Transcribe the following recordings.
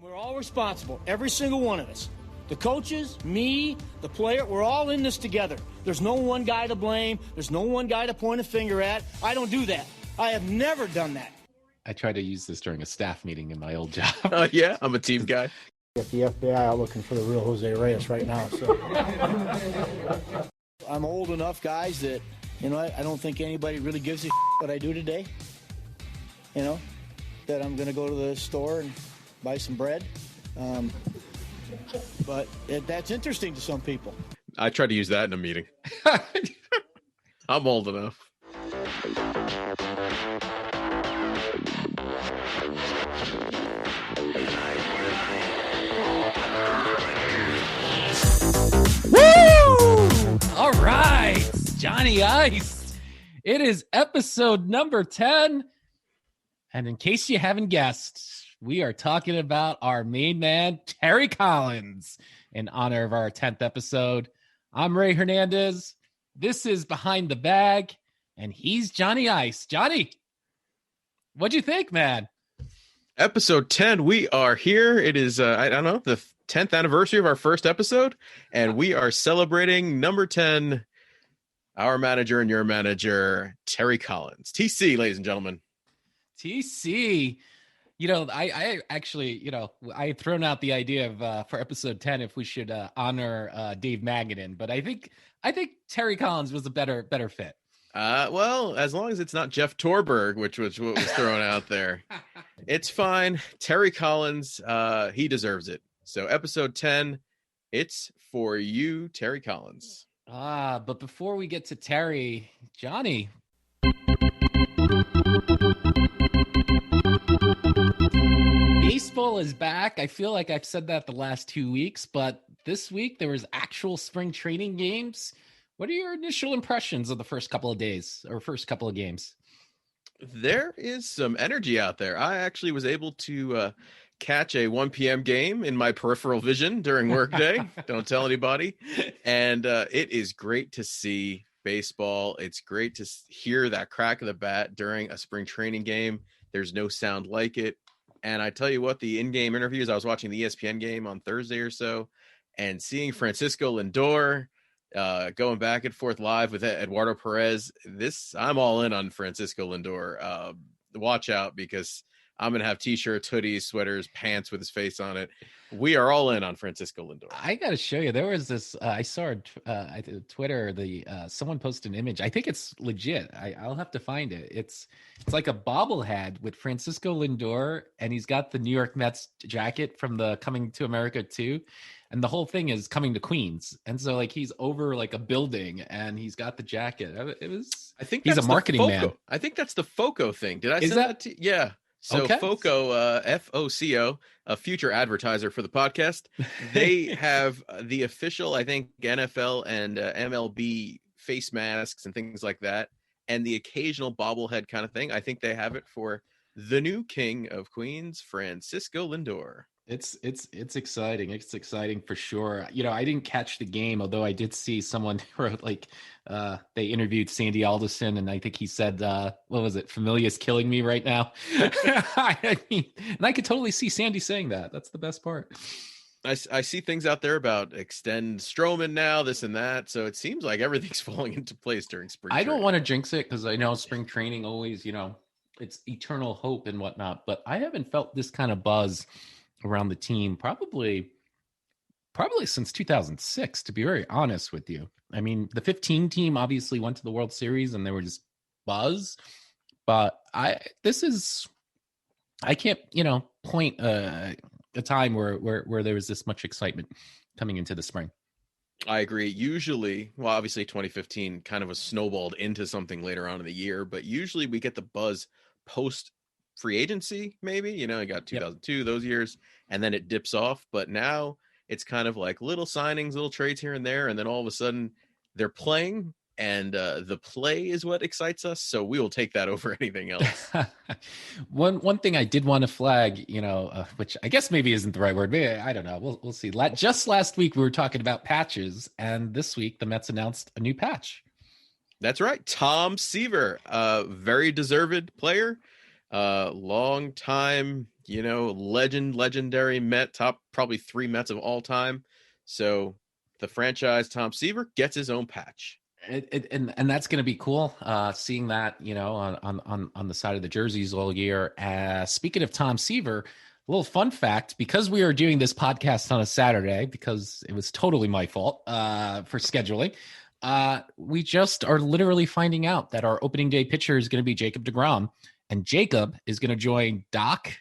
We're all responsible, every single one of us. The coaches, me, the player, we're all in this together. There's no one guy to blame. There's no one guy to point a finger at. I don't do that. I have never done that. I tried to use this during a staff meeting in my old job. Yeah, I'm a team guy. If the FBI are looking for the real Jose Reyes right now. So. I'm old enough, guys, that, I don't think anybody really gives a what I do today. That I'm going to go to the store and buy some bread. But that's interesting to some people. I tried to use that in a meeting. I'm old enough. Woo! All right, Johnny Ice. It is episode number 10. And in case you haven't guessed, we are talking about our main man, Terry Collins, in honor of our 10th episode. I'm Ray Hernandez. This is Behind the Bag, and he's Johnny Ice. Johnny, what'd you think, man? Episode 10, we are here. It is, the 10th anniversary of our first episode, and we are celebrating number 10, our manager and your manager, Terry Collins. TC, ladies and gentlemen. TC. I actually, I had thrown out the idea of for episode 10 if we should honor Dave Magadan, but I think Terry Collins was a better fit. Well, as long as it's not Jeff Torberg, which was what was thrown out there, it's fine. Terry Collins, he deserves it. So episode 10, it's for you, Terry Collins. But before we get to Terry, Johnny. Baseball is back. I feel like I've said that the last 2 weeks, but this week there was actual spring training games. What are your initial impressions of the first couple of days or first couple of games? There is some energy out there. I actually was able to catch a 1 p.m. game in my peripheral vision during workday. Don't tell anybody. And it is great to see baseball. It's great to hear that crack of the bat during a spring training game. There's no sound like it. And I tell you what, the in-game interviews, I was watching the ESPN game on Thursday or so, and seeing Francisco Lindor going back and forth live with Eduardo Perez. I'm all in on Francisco Lindor. Watch out, because I'm going to have t-shirts, hoodies, sweaters, pants with his face on it. We are all in on Francisco Lindor. I got to show you. There was this, I saw Twitter, someone posted an image. I think it's legit. I'll have to find it. It's like a bobblehead with Francisco Lindor, and he's got the New York Mets jacket from the Coming to America 2. And the whole thing is Coming to Queens. And so he's over a building and he's got the jacket. I think he's a marketing man. I think that's the FOCO thing. Did I say that? Yeah. So okay. FOCO, FOCO, a future advertiser for the podcast, they have the official, I think, NFL and MLB face masks and things like that, and the occasional bobblehead kind of thing. I think they have it for the new king of Queens, Francisco Lindor. It's exciting. It's exciting for sure. I didn't catch the game, although I did see someone wrote they interviewed Sandy Alderson, and I think he said, what was it? Familia's killing me right now. I mean, and I could totally see Sandy saying that. That's the best part. I see things out there about extend Stroman now, this and that. So it seems like everything's falling into place during spring training. I don't want to jinx it, because I know spring training always, it's eternal hope and whatnot, but I haven't felt this kind of buzz around the team probably since 2006, to be very honest with you. I mean, the 15 team obviously went to the World Series and they were just buzz, but I can't, point a time where there was this much excitement coming into the spring. I agree. Usually, well, obviously 2015 kind of was snowballed into something later on in the year, but usually we get the buzz post free agency, maybe, you got 2002, those years, and then it dips off. But now it's kind of like little signings, little trades here and there, and then all of a sudden they're playing, and the play is what excites us. So we will take that over anything else. One thing I did want to flag, which I guess maybe isn't the right word. Maybe, I don't know. We'll see. Just last week we were talking about patches, and this week the Mets announced a new patch. That's right, Tom Seaver, very deserved player. Long time legendary Met, top probably 3 Mets of all time. So the franchise Tom Seaver gets his own patch. And that's going to be cool. Seeing that, on the side of the jerseys all year. Speaking of Tom Seaver, a little fun fact, because we are doing this podcast on a Saturday, because it was totally my fault for scheduling. We just are literally finding out that our opening day pitcher is going to be Jacob deGrom, and Jacob is going to join Doc,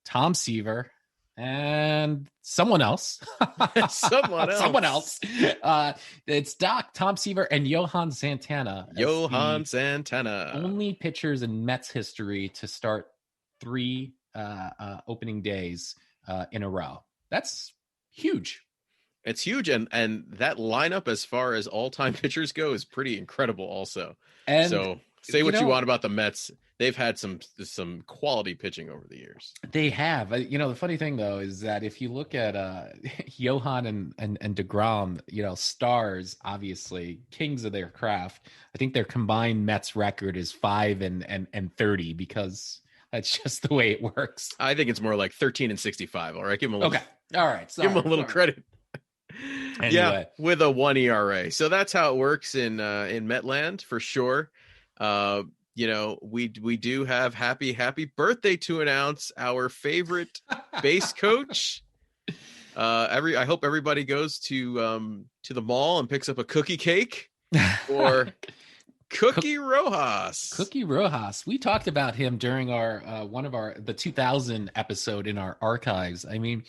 Tom Seaver, and someone else. Someone else. It's Doc, Tom Seaver, and Johan Santana. Santana. Only pitchers in Mets history to start 3 opening days in a row. That's huge. It's huge, and that lineup, as far as all-time pitchers go, is pretty incredible also. And so say what you want about the Mets. They've had some quality pitching over the years. They have. The funny thing, though, is that if you look at Johan and DeGrom, stars, obviously, kings of their craft, I think their combined Mets record is 5 and 30, because that's just the way it works. I think it's more like 13 and 65. All right, give them a little, okay. All right. Sorry, give them a little credit. Anyway. Yeah, with a 1 ERA. So that's how it works in Metland for sure. We do have happy birthday to announce. Our favorite base coach. I hope everybody goes to the mall and picks up a cookie cake for Cookie Rojas. Cookie Rojas. We talked about him during our the 2000 episode in our archives. I mean,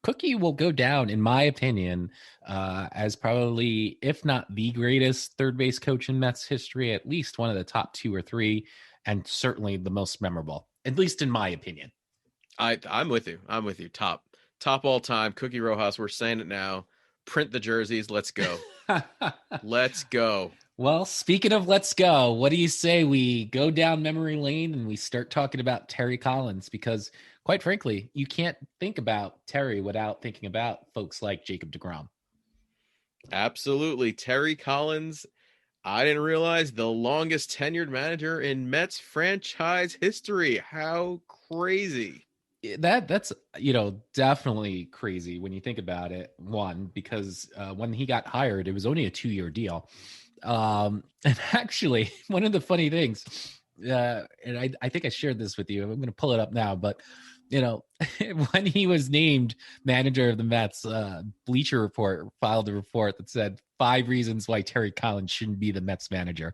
Cookie will go down, in my opinion, as probably, if not the greatest third base coach in Mets history, at least one of the top 2 or 3, and certainly the most memorable, at least in my opinion. I'm with you. Top all time. Cookie Rojas. We're saying it now. Print the jerseys. Let's go. Let's go. Well, speaking of let's go, what do you say we go down memory lane and we start talking about Terry Collins? Because quite frankly, you can't think about Terry without thinking about folks like Jacob deGrom. Absolutely. Terry Collins, I didn't realize, the longest tenured manager in Mets franchise history. How crazy. That's definitely crazy when you think about it. One, because when he got hired, it was only a 2-year deal. And actually, one of the funny things, and I think I shared this with you. I'm going to pull it up now, but when he was named manager of the Mets, Bleacher Report filed a report that said 5 reasons why Terry Collins shouldn't be the Mets manager.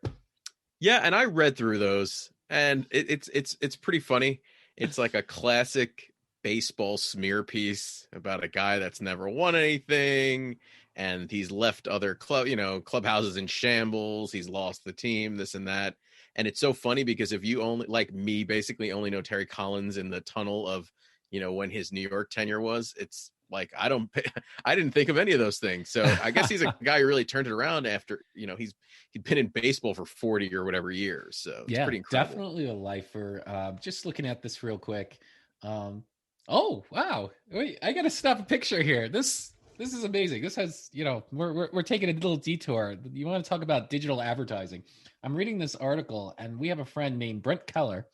Yeah, and I read through those, and it's pretty funny. It's like a classic baseball smear piece about a guy that's never won anything, and he's left other clubhouses in shambles. He's lost the team, this and that. And it's so funny because if you only, like me, basically only know Terry Collins in the tunnel of, when his New York tenure was, it's like, I didn't think of any of those things. So I guess he's a guy who really turned it around after, he'd been in baseball for 40 or whatever years. So it's pretty incredible. Definitely a lifer. Just looking at this real quick. Oh, wow. Wait, I got to snap a picture here. This is amazing. This has, we're taking a little detour. You want to talk about digital advertising. I'm reading this article, and we have a friend named Brent Keller,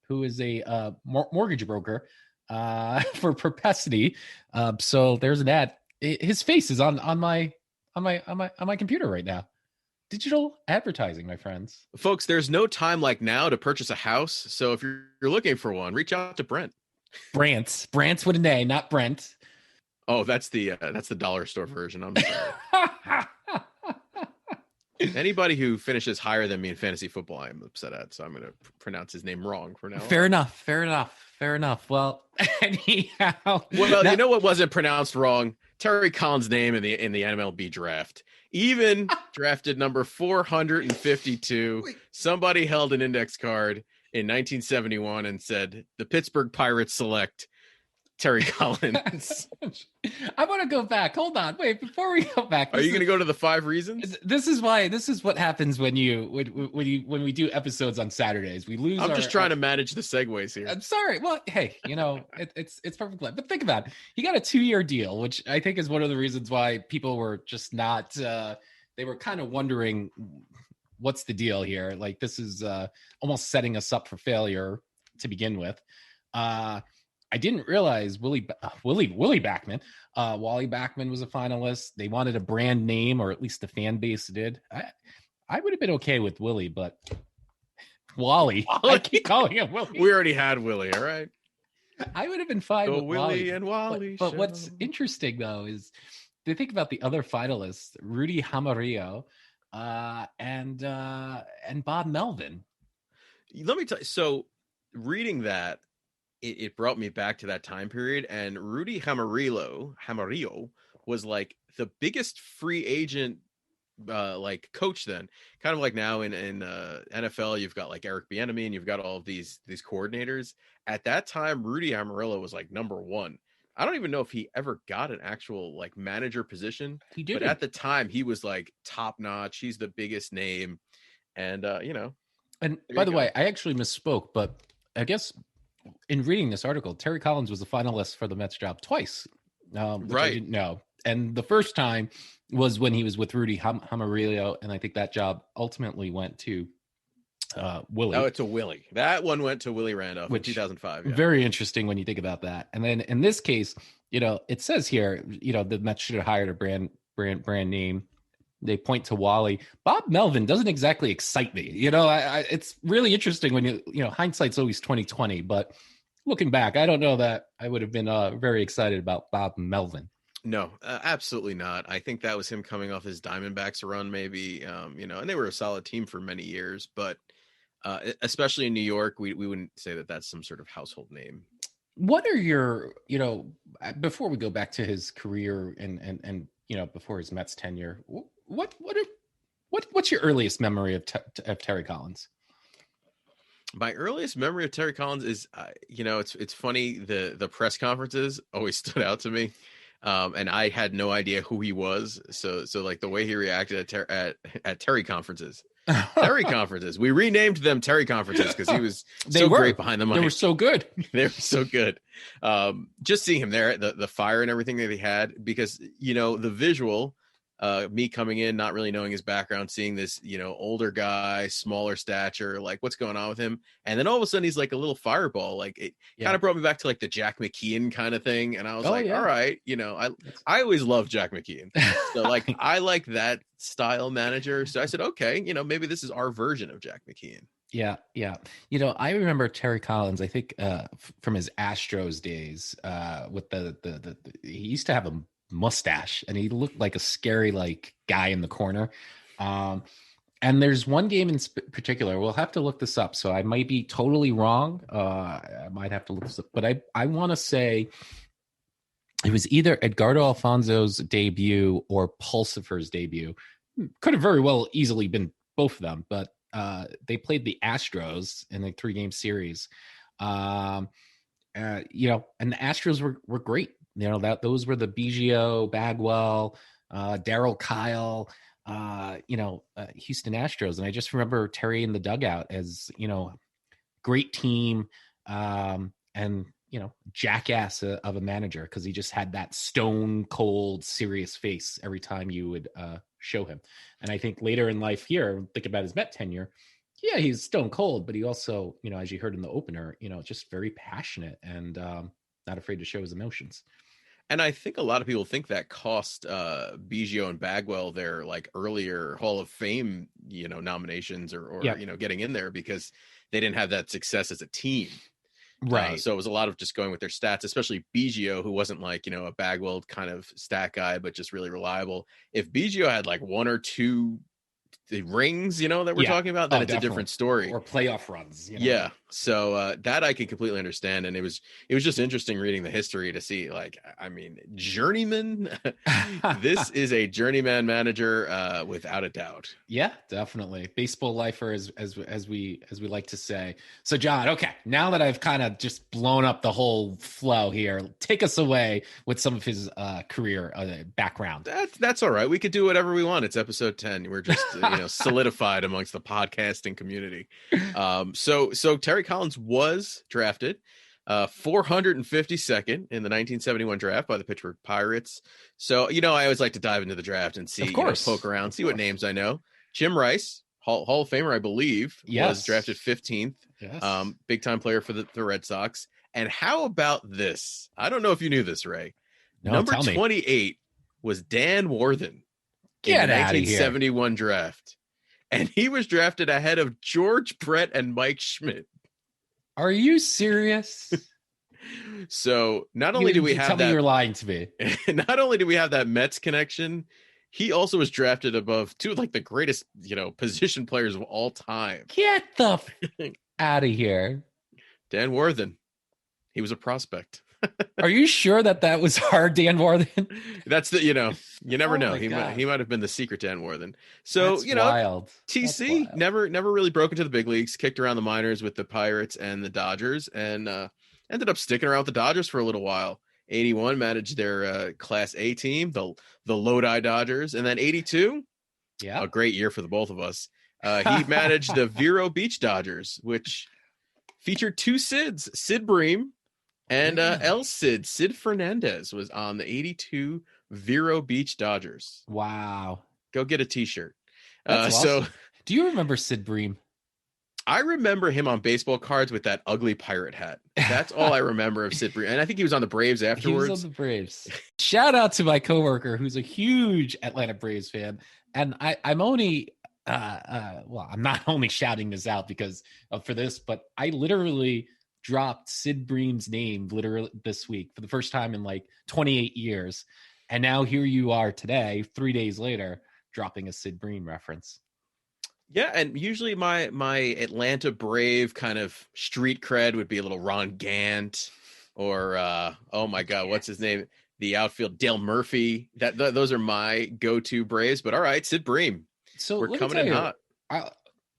who is a mortgage broker for Perpesity. So there's an ad. His face is on my computer right now. Digital advertising, my friends. Folks, there's no time like now to purchase a house. So if you're looking for one, reach out to Brent. Brant's with an A, not Brent. Oh, that's the dollar store version. I'm sorry. Anybody who finishes higher than me in fantasy football, I'm upset at. So I'm going to pronounce his name wrong for now. Fair enough. Well, anyhow. Well, you know what wasn't pronounced wrong? Terry Collins' name in the MLB draft. Even drafted number 452. Somebody held an index card in 1971 and said, the Pittsburgh Pirates select Terry Collins. I want to go back. Hold on. Wait, before we go back. Are you going to go to the 5 reasons? This is what happens when we do episodes on Saturdays. We lose. I'm just trying to manage the segues here. I'm sorry. Well, hey, it's perfect. But think about it. He got a 2-year deal, which I think is one of the reasons why people were just not, they were kind of wondering what's the deal here. Like, this is almost setting us up for failure to begin with. I didn't realize Willie Backman, Wally Backman was a finalist. They wanted a brand name, or at least the fan base did. I would have been okay with Willie, but Wally. I keep calling him Willie. We already had Willie. All right. I would have been fine with Willie Wally. and Wally. But what's interesting though is they think about the other finalists, Rudy Jaramillo, and Bob Melvin. Let me tell you. So reading that, it brought me back to that time period, and Rudy Jaramillo was like the biggest free agent like coach then, kind of like now in NFL you've got like Eric Bieniemy and you've got all of these coordinators. At that time Rudy Jaramillo was like number one. I don't even know if he ever got an actual like manager position. He did, but at the time he was like top notch. He's the biggest name, and and by the way, I actually misspoke, but I guess in reading this article, Terry Collins was a finalist for the Mets job twice, which right. I didn't know. And the first time was when he was with Rudy Jaramillo, and I think that job ultimately went to Willie. Oh, it's a Willie. That one went to Willie Randolph in 2005. Yeah. Very interesting when you think about that. And then in this case, it says here, the Mets should have hired a brand name. They point to Wally. Bob Melvin doesn't exactly excite me. It's really interesting when hindsight's always 2020, but looking back, I don't know that I would have been very excited about Bob Melvin. No, absolutely not. I think that was him coming off his Diamondbacks run, maybe, and they were a solid team for many years, but especially in New York, we wouldn't say that that's some sort of household name. What are your, before we go back to his career and before his Mets tenure, what's your earliest memory of Terry Collins? My earliest memory of Terry Collins is, it's funny. The press conferences always stood out to me. And I had no idea who he was. So like the way he reacted at Terry conferences, we renamed them Terry conferences because he was great behind the mic. They were so good. They were so good. Just seeing him there, the fire and everything that he had, because, the visual, me coming in, not really knowing his background, seeing this, older guy, smaller stature, like what's going on with him. And then all of a sudden he's like a little fireball. Like it kind of brought me back to like the Jack McKeon kind of thing. And I was all right, I always loved Jack McKeon. So like, I like that style manager. So I said, okay, maybe this is our version of Jack McKeon. Yeah. Yeah. I remember Terry Collins, I think from his Astros days with the he used to have a mustache and he looked like a scary like guy in the corner. And there's one game in particular, we'll have to look this up, so I might be totally wrong. I might have to look this up, but I want to say it was either Edgardo Alfonso's debut or Pulsifer's debut. Could have very well easily been both of them, but they played the Astros in a 3-game series. And the Astros were great. Those were the Biggio, Bagwell, Darryl Kyle, Houston Astros. And I just remember Terry in the dugout as, great team, and, jackass of a manager, because he just had that stone cold, serious face every time you would show him. And I think later in life here, think about his Met tenure. Yeah, he's stone cold, but he also, as you heard in the opener, just very passionate and not afraid to show his emotions. And I think a lot of people think that cost Biggio and Bagwell their like earlier Hall of Fame, nominations or getting in there, because they didn't have that success as a team. Right. So it was a lot of just going with their stats, especially Biggio, who wasn't like, a Bagwell kind of stat guy, but just really reliable. If Biggio had like one or two rings, that we're talking about, then it's definitely a different story. Or playoff runs. Yeah. So that I can completely understand. And it was just interesting reading the history to see, like, journeyman. This is a journeyman manager without a doubt. Yeah, definitely. Baseball lifer, as we like to say. So John, okay, now that I've kind of just blown up the whole flow here, take us away with some of his career background. That's all right. We could do whatever we want. It's episode 10. We're just solidified amongst the podcasting community. So Terry Collins was drafted 452nd in the 1971 draft by the Pittsburgh Pirates. So, I always like to dive into the draft and see, poke around, see what names I know. Jim Rice, Hall of Famer, I believe, was drafted 15th. Yes. Big time player for the Red Sox. And how about this? I don't know if you knew this, Ray. No, Number tell me. 28 was Dan Worthen in Get the outta here. 1971 draft. And he was drafted ahead of George Brett and Mike Schmidt. Are you serious? So not only do we have tell that, me you're lying to me. not only do we have that Mets connection, he also was drafted above two of like the greatest, position players of all time. Get the out of here. Dan Worthen. He was a prospect. Are you sure that was our Dan Worthen? That's the, you never know. my He God. might have been the secret Dan Worthen. So, That's wild. TC That's wild. never really broke into the big leagues, kicked around the minors with the Pirates and the Dodgers, and ended up sticking around with the Dodgers for a little while. 81 managed their Class A team, the Lodi Dodgers, and then 82, Yeah. a great year for the both of us. He managed the Vero Beach Dodgers, which featured two Sids, Sid Bream and El Cid. Sid Fernandez was on the 82 Vero Beach Dodgers. Wow. Go get a t-shirt. That's awesome. So do you remember Sid Bream? I remember him on baseball cards with that ugly pirate hat. That's all I remember of Sid Bream. And I think he was on the Braves afterwards. He was on the Braves. Shout out to my coworker who's a huge Atlanta Braves fan. And I'm only I'm not only shouting this out because for this, but I literally dropped Sid Bream's name literally this week for the first time in like 28 years. And now here you are today, 3 days later, dropping a Sid Bream reference. Yeah, and usually my Atlanta Brave kind of street cred would be a little Ron Gant or oh my God, what's his name? The outfield Dale Murphy. Those are my go-to Braves. But all right, Sid Bream. So we're coming in hot.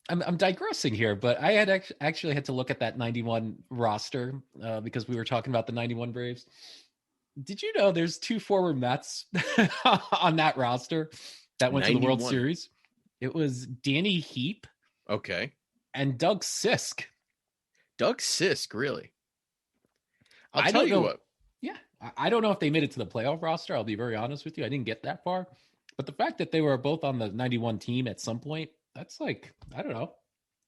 I'm digressing here, but I had actually had to look at that 91 roster because we were talking about the 91 Braves. Did you know there's two former Mets on that roster that went 91. To the World Series? It was Danny Heap. Okay. And Doug Sisk. Doug Sisk, really? I'll tell you what. Yeah. I don't know if they made it to the playoff roster. I'll be very honest with you. I didn't get that far. But the fact that they were both on the 91 team at some point, that's like, I don't know.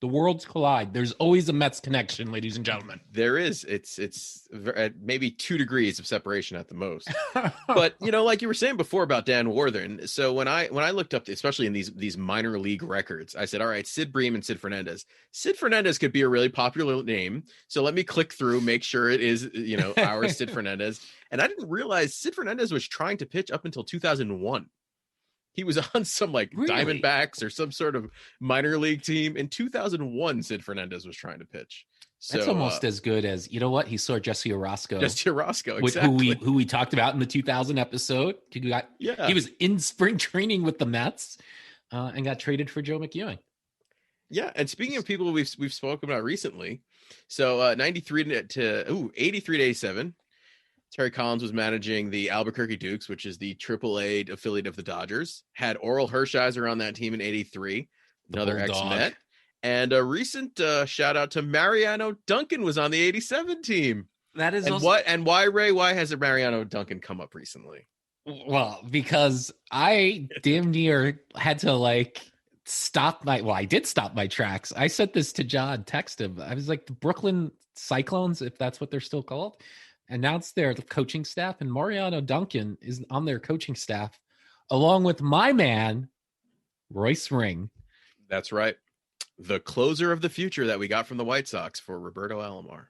The worlds collide. There's always a Mets connection, ladies and gentlemen. There is. It's maybe 2 degrees of separation at the most. But like you were saying before about Dan Worthen. So when I looked up, especially in these minor league records, I said, all right, Sid Bream and Sid Fernandez. Sid Fernandez could be a really popular name. So let me click through, make sure it is our Sid Fernandez. And I didn't realize Sid Fernandez was trying to pitch up until 2001. He was on some really? Diamondbacks or some sort of minor league team. In 2001, Sid Fernandez was trying to pitch. So, that's almost as good as, you know what? He saw Jesse Orosco. Jesse Orosco, exactly. Who we talked about in the 2000 episode. He was in spring training with the Mets and got traded for Joe McEwing. Yeah, and speaking of people we've spoken about recently, so 93 to 83 to 87, Terry Collins was managing the Albuquerque Dukes, which is the AAA affiliate of the Dodgers. Had Oral Hershiser on that team in 83, another ex-Met. And a recent shout out to Mariano Duncan was on the 87 team. That is why, Ray? Why has Mariano Duncan come up recently? Well, because I damn near had to I did stop my tracks. I sent this to John, text him. I was like, the Brooklyn Cyclones, if that's what they're still called, announced their coaching staff, and Mariano Duncan is on their coaching staff, along with my man, Royce Ring. That's right. The closer of the future that we got from the White Sox for Roberto Alomar.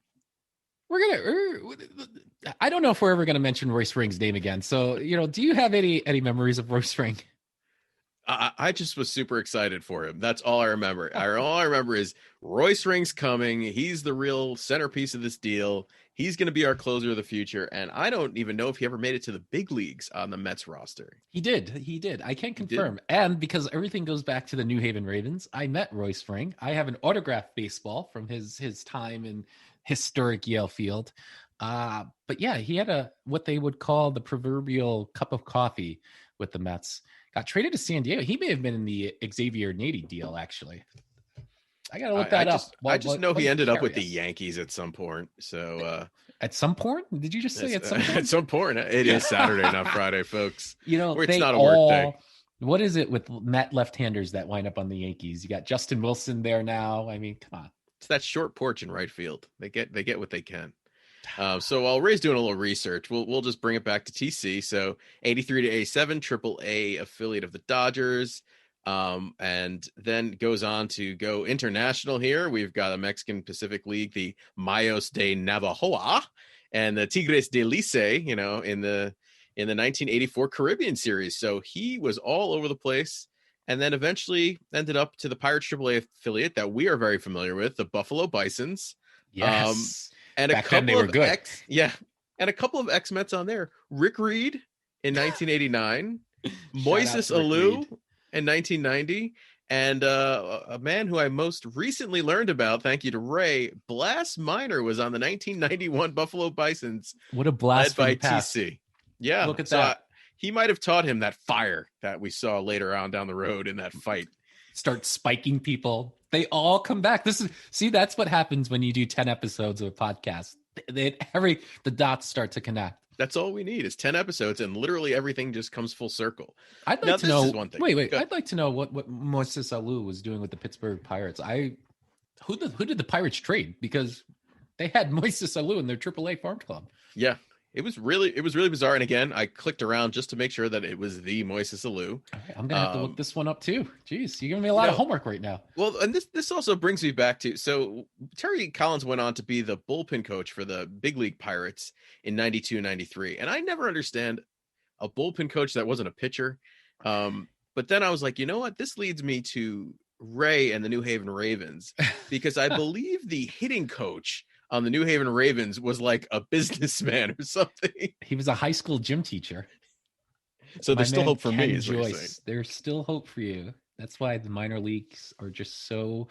I don't know if we're ever going to mention Royce Ring's name again. So, do you have any memories of Royce Ring? I just was super excited for him. That's all I remember. All I remember is Royce Ring's coming. He's the real centerpiece of this deal. He's going to be our closer of the future. And I don't even know if he ever made it to the big leagues on the Mets roster. He did. I can't confirm. And because everything goes back to the New Haven Ravens, I met Royce Ring. I have an autographed baseball from his time in historic Yale Field. But yeah, he had what they would call the proverbial cup of coffee with the Mets. Got traded to San Diego. He may have been in the Xavier Nady deal, actually. I got to look that up. I just know he ended up with the Yankees at some point. So at some point? Did you just say at some point? At some point. It is Saturday, not Friday, folks. It's not a work day. What is it with Met left-handers that wind up on the Yankees? You got Justin Wilson there now. I mean, come on. It's that short porch in right field. They get what they can. So while Ray's doing a little research, we'll just bring it back to TC. So 83 to 87, Triple A affiliate of the Dodgers. And then goes on to go international here. We've got a Mexican Pacific League, the Mayos de Navajoa, and the Tigres de Licey, in the 1984 Caribbean Series. So he was all over the place, and then eventually ended up to the Pirates AAA affiliate that we are very familiar with, the Buffalo Bisons. Yes. And Back then they were good. And a couple of ex-Mets on there. Rick Reed in 1989, Moises Alou in 1990, and a man who I most recently learned about, thank you to Ray, Blas Minor was on the 1991 Buffalo Bisons. What a blast by past. TC. Yeah, look at that. He might have taught him that fire that we saw later on down the road in that fight. Start spiking people. They all come back. That's what happens when you do 10 episodes of a podcast. The dots start to connect. That's all we need is 10 episodes, and literally everything just comes full circle. I'd like to know. Wait. I'd like to know what Moises Alou was doing with the Pittsburgh Pirates. Who did the Pirates trade? Because they had Moises Alou in their AAA farm club. Yeah, it was really bizarre. And again, I clicked around just to make sure that it was the Moises Alou. Right, I'm gonna have to look this one up too. Jeez, you're giving me a lot of homework right now. Well, and this also brings me back to, so Terry Collins went on to be the bullpen coach for the big league Pirates in 92, 93. And I never understand a bullpen coach that wasn't a pitcher. But then I was like, you know what? This leads me to Ray and the New Haven Ravens, because I believe the hitting coach on the New Haven Ravens was like a businessman or something. He was a high school gym teacher. So there's still hope for me. There's still hope for you. That's why the minor leagues are just so,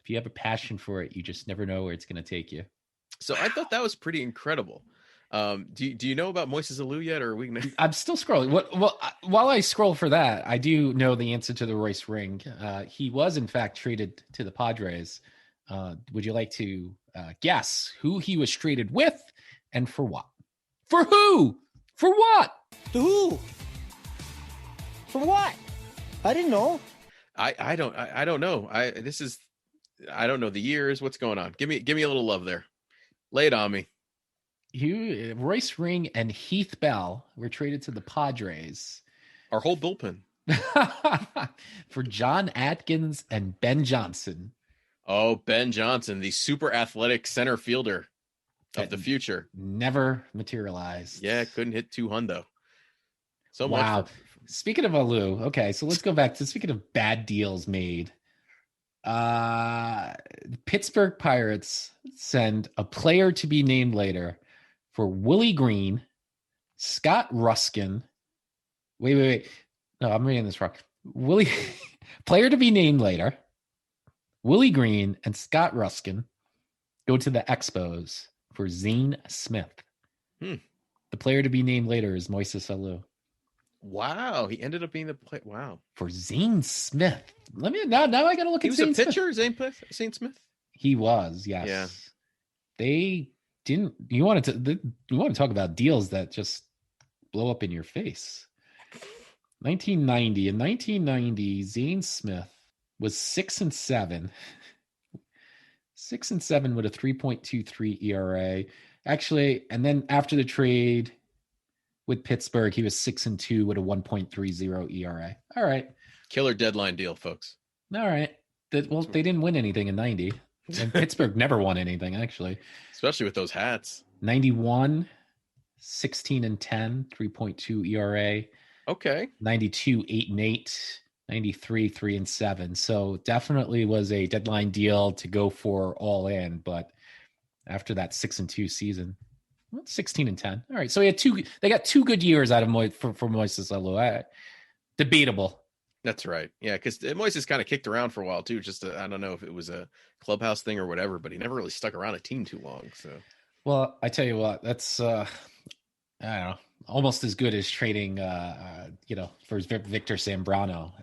if you have a passion for it, you just never know where it's going to take you. So I thought that was pretty incredible. Do you know about Moises Alou yet, or are we gonna... I'm still scrolling. While I scroll for that, I do know the answer to the Royce ring. He was in fact traded to the Padres. Would you like to guess who he was traded with and for what? For who? For what? To who? For what? I didn't know. I don't know. I don't know the years. What's going on? Give me a little love there. Lay it on me. Royce Ring and Heath Bell were traded to the Padres. Our whole bullpen. For John Atkins and Ben Johnson. Oh, Ben Johnson, the super athletic center fielder of the future. Never materialized. Yeah, couldn't hit 200. So wow. much. Speaking of Alou, okay, so let's go back to speaking of bad deals made. Pittsburgh Pirates send a player to be named later for Willie Green, Scott Ruskin. Wait. No, I'm reading this wrong. Player to be named later. Willie Green and Scott Ruskin go to the Expos for Zane Smith. The player to be named later is Moises Alou. Wow, he ended up being the player. Wow, for Zane Smith. Now I got to look at. He was a pitcher, Zane Smith. He was, yes. Yeah. They didn't. You want to talk about deals that just blow up in your face. 1990. In 1990, Zane Smith was 6-7. 6-7 with a 3.23 ERA. Actually, and then after the trade with Pittsburgh, he was 6-2 with a 1.30 ERA. All right. Killer deadline deal, folks. All right. They didn't win anything in 90. And Pittsburgh never won anything, actually. Especially with those hats. 91, 16-10, 3.2 ERA. Okay. 92, 8-8. 93, 3-7. So definitely was a deadline deal to go for all in. But after that 6-2 season, 16-10. All right. So they got 2 good years out of for Moises Alou. Debatable. That's right. Yeah. Because Moises kind of kicked around for a while too. I don't know if it was a clubhouse thing or whatever, but he never really stuck around a team too long. So, well, I tell you what, that's, I don't know, almost as good as trading, for Victor Zambrano,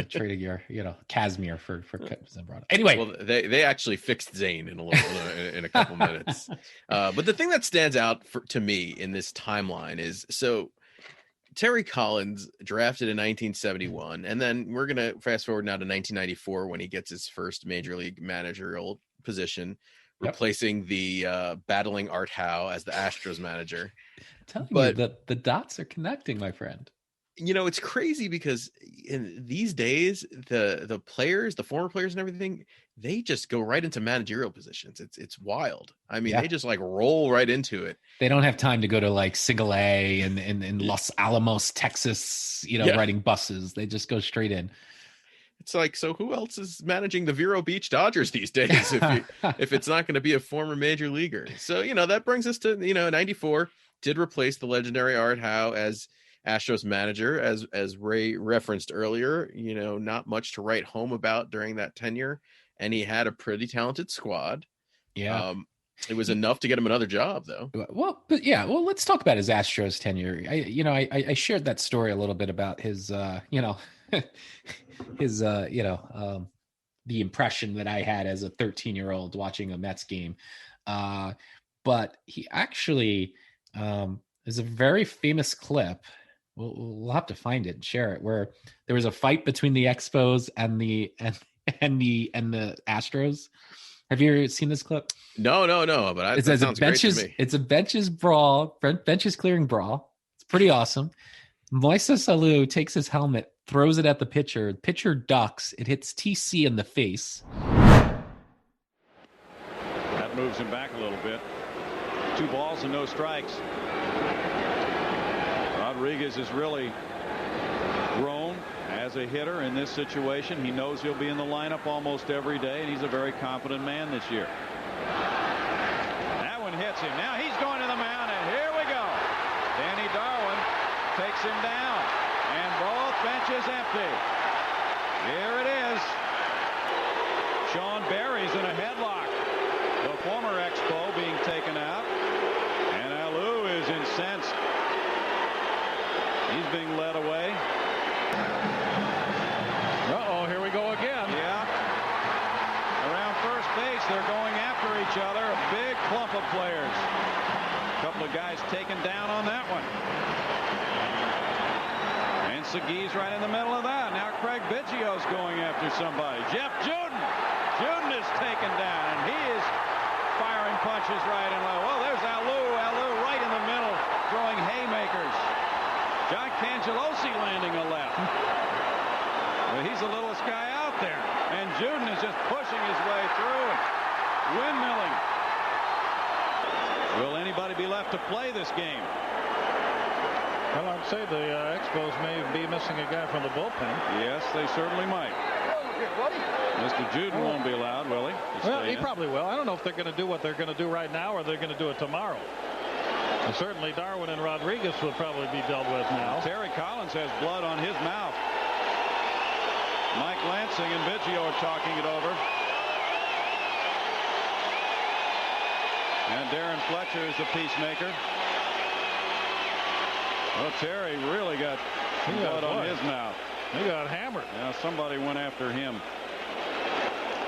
trading your, Casimir for Zambrano. Anyway, well, they actually fixed Zane in a couple minutes. But the thing that stands out to me in this timeline is, so Terry Collins drafted in 1971, and then we're gonna fast forward now to 1994 when he gets his first major league managerial position replacing the battling Art Howe as the Astros manager. I'm telling you that the dots are connecting, my friend. It's crazy because in these days, the players, the former players and everything, they just go right into managerial positions. It's wild. I mean, they just like roll right into it. They don't have time to go to like single A in Los Alamos, Texas, riding buses. They just go straight in. It's like, so who else is managing the Vero Beach Dodgers these days if it's not going to be a former major leaguer? So, that brings us to, 94 did replace the legendary Art Howe as Astros manager, as Ray referenced earlier. Not much to write home about during that tenure, and he had a pretty talented squad. It was enough to get him another job, though. Well, let's talk about his Astros tenure. I shared that story a little bit about his his the impression that I had as a 13-year-old watching a Mets game, but he actually there's a very famous clip. We'll have to find it and share it, where there was a fight between the Expos and the Astros. Have you ever seen this clip? No. But it sounds great to me. It's a benches brawl, benches clearing brawl. It's pretty awesome. Moises Alou takes his helmet, throws it at the pitcher. The pitcher ducks. It hits TC in the face. That moves him back a little bit. 2 balls and no strikes. Rodriguez has really grown as a hitter in this situation. He knows he'll be in the lineup almost every day, and he's a very confident man this year. That one hits him. Now he's going to the mound, and here we go. Danny Darwin takes him down, and both benches empty. Here it is. Sean Barry's in a headlock. The former Expo being taken out, and Alou is incensed. He's being led away. Uh-oh, here we go again. Yeah. Around first base, they're going after each other. A big clump of players. A couple of guys taken down on that one. And Segui's right in the middle of that. Now Craig Biggio's going after somebody. Jeff Juden. Juden is taken down, and he is firing punches right and left. Well, there's Alou. Alou right in the middle, throwing haymakers. John Cangelosi landing a left. Well, he's the littlest guy out there. And Juden is just pushing his way through and windmilling. Will anybody be left to play this game? Well, I'd say the Expos may be missing a guy from the bullpen. Yes, they certainly might. Mr. Juden won't be allowed, will he? Well, he probably will. I don't know if they're going to do what they're going to do right now or they're going to do it tomorrow. And certainly Darwin and Rodriguez will probably be dealt with now. Terry Collins has blood on his mouth. Mike Lansing and Biggio are talking it over. And Darren Fletcher is the peacemaker. Well, Terry really got blood on his mouth. He got hammered. Yeah, somebody went after him.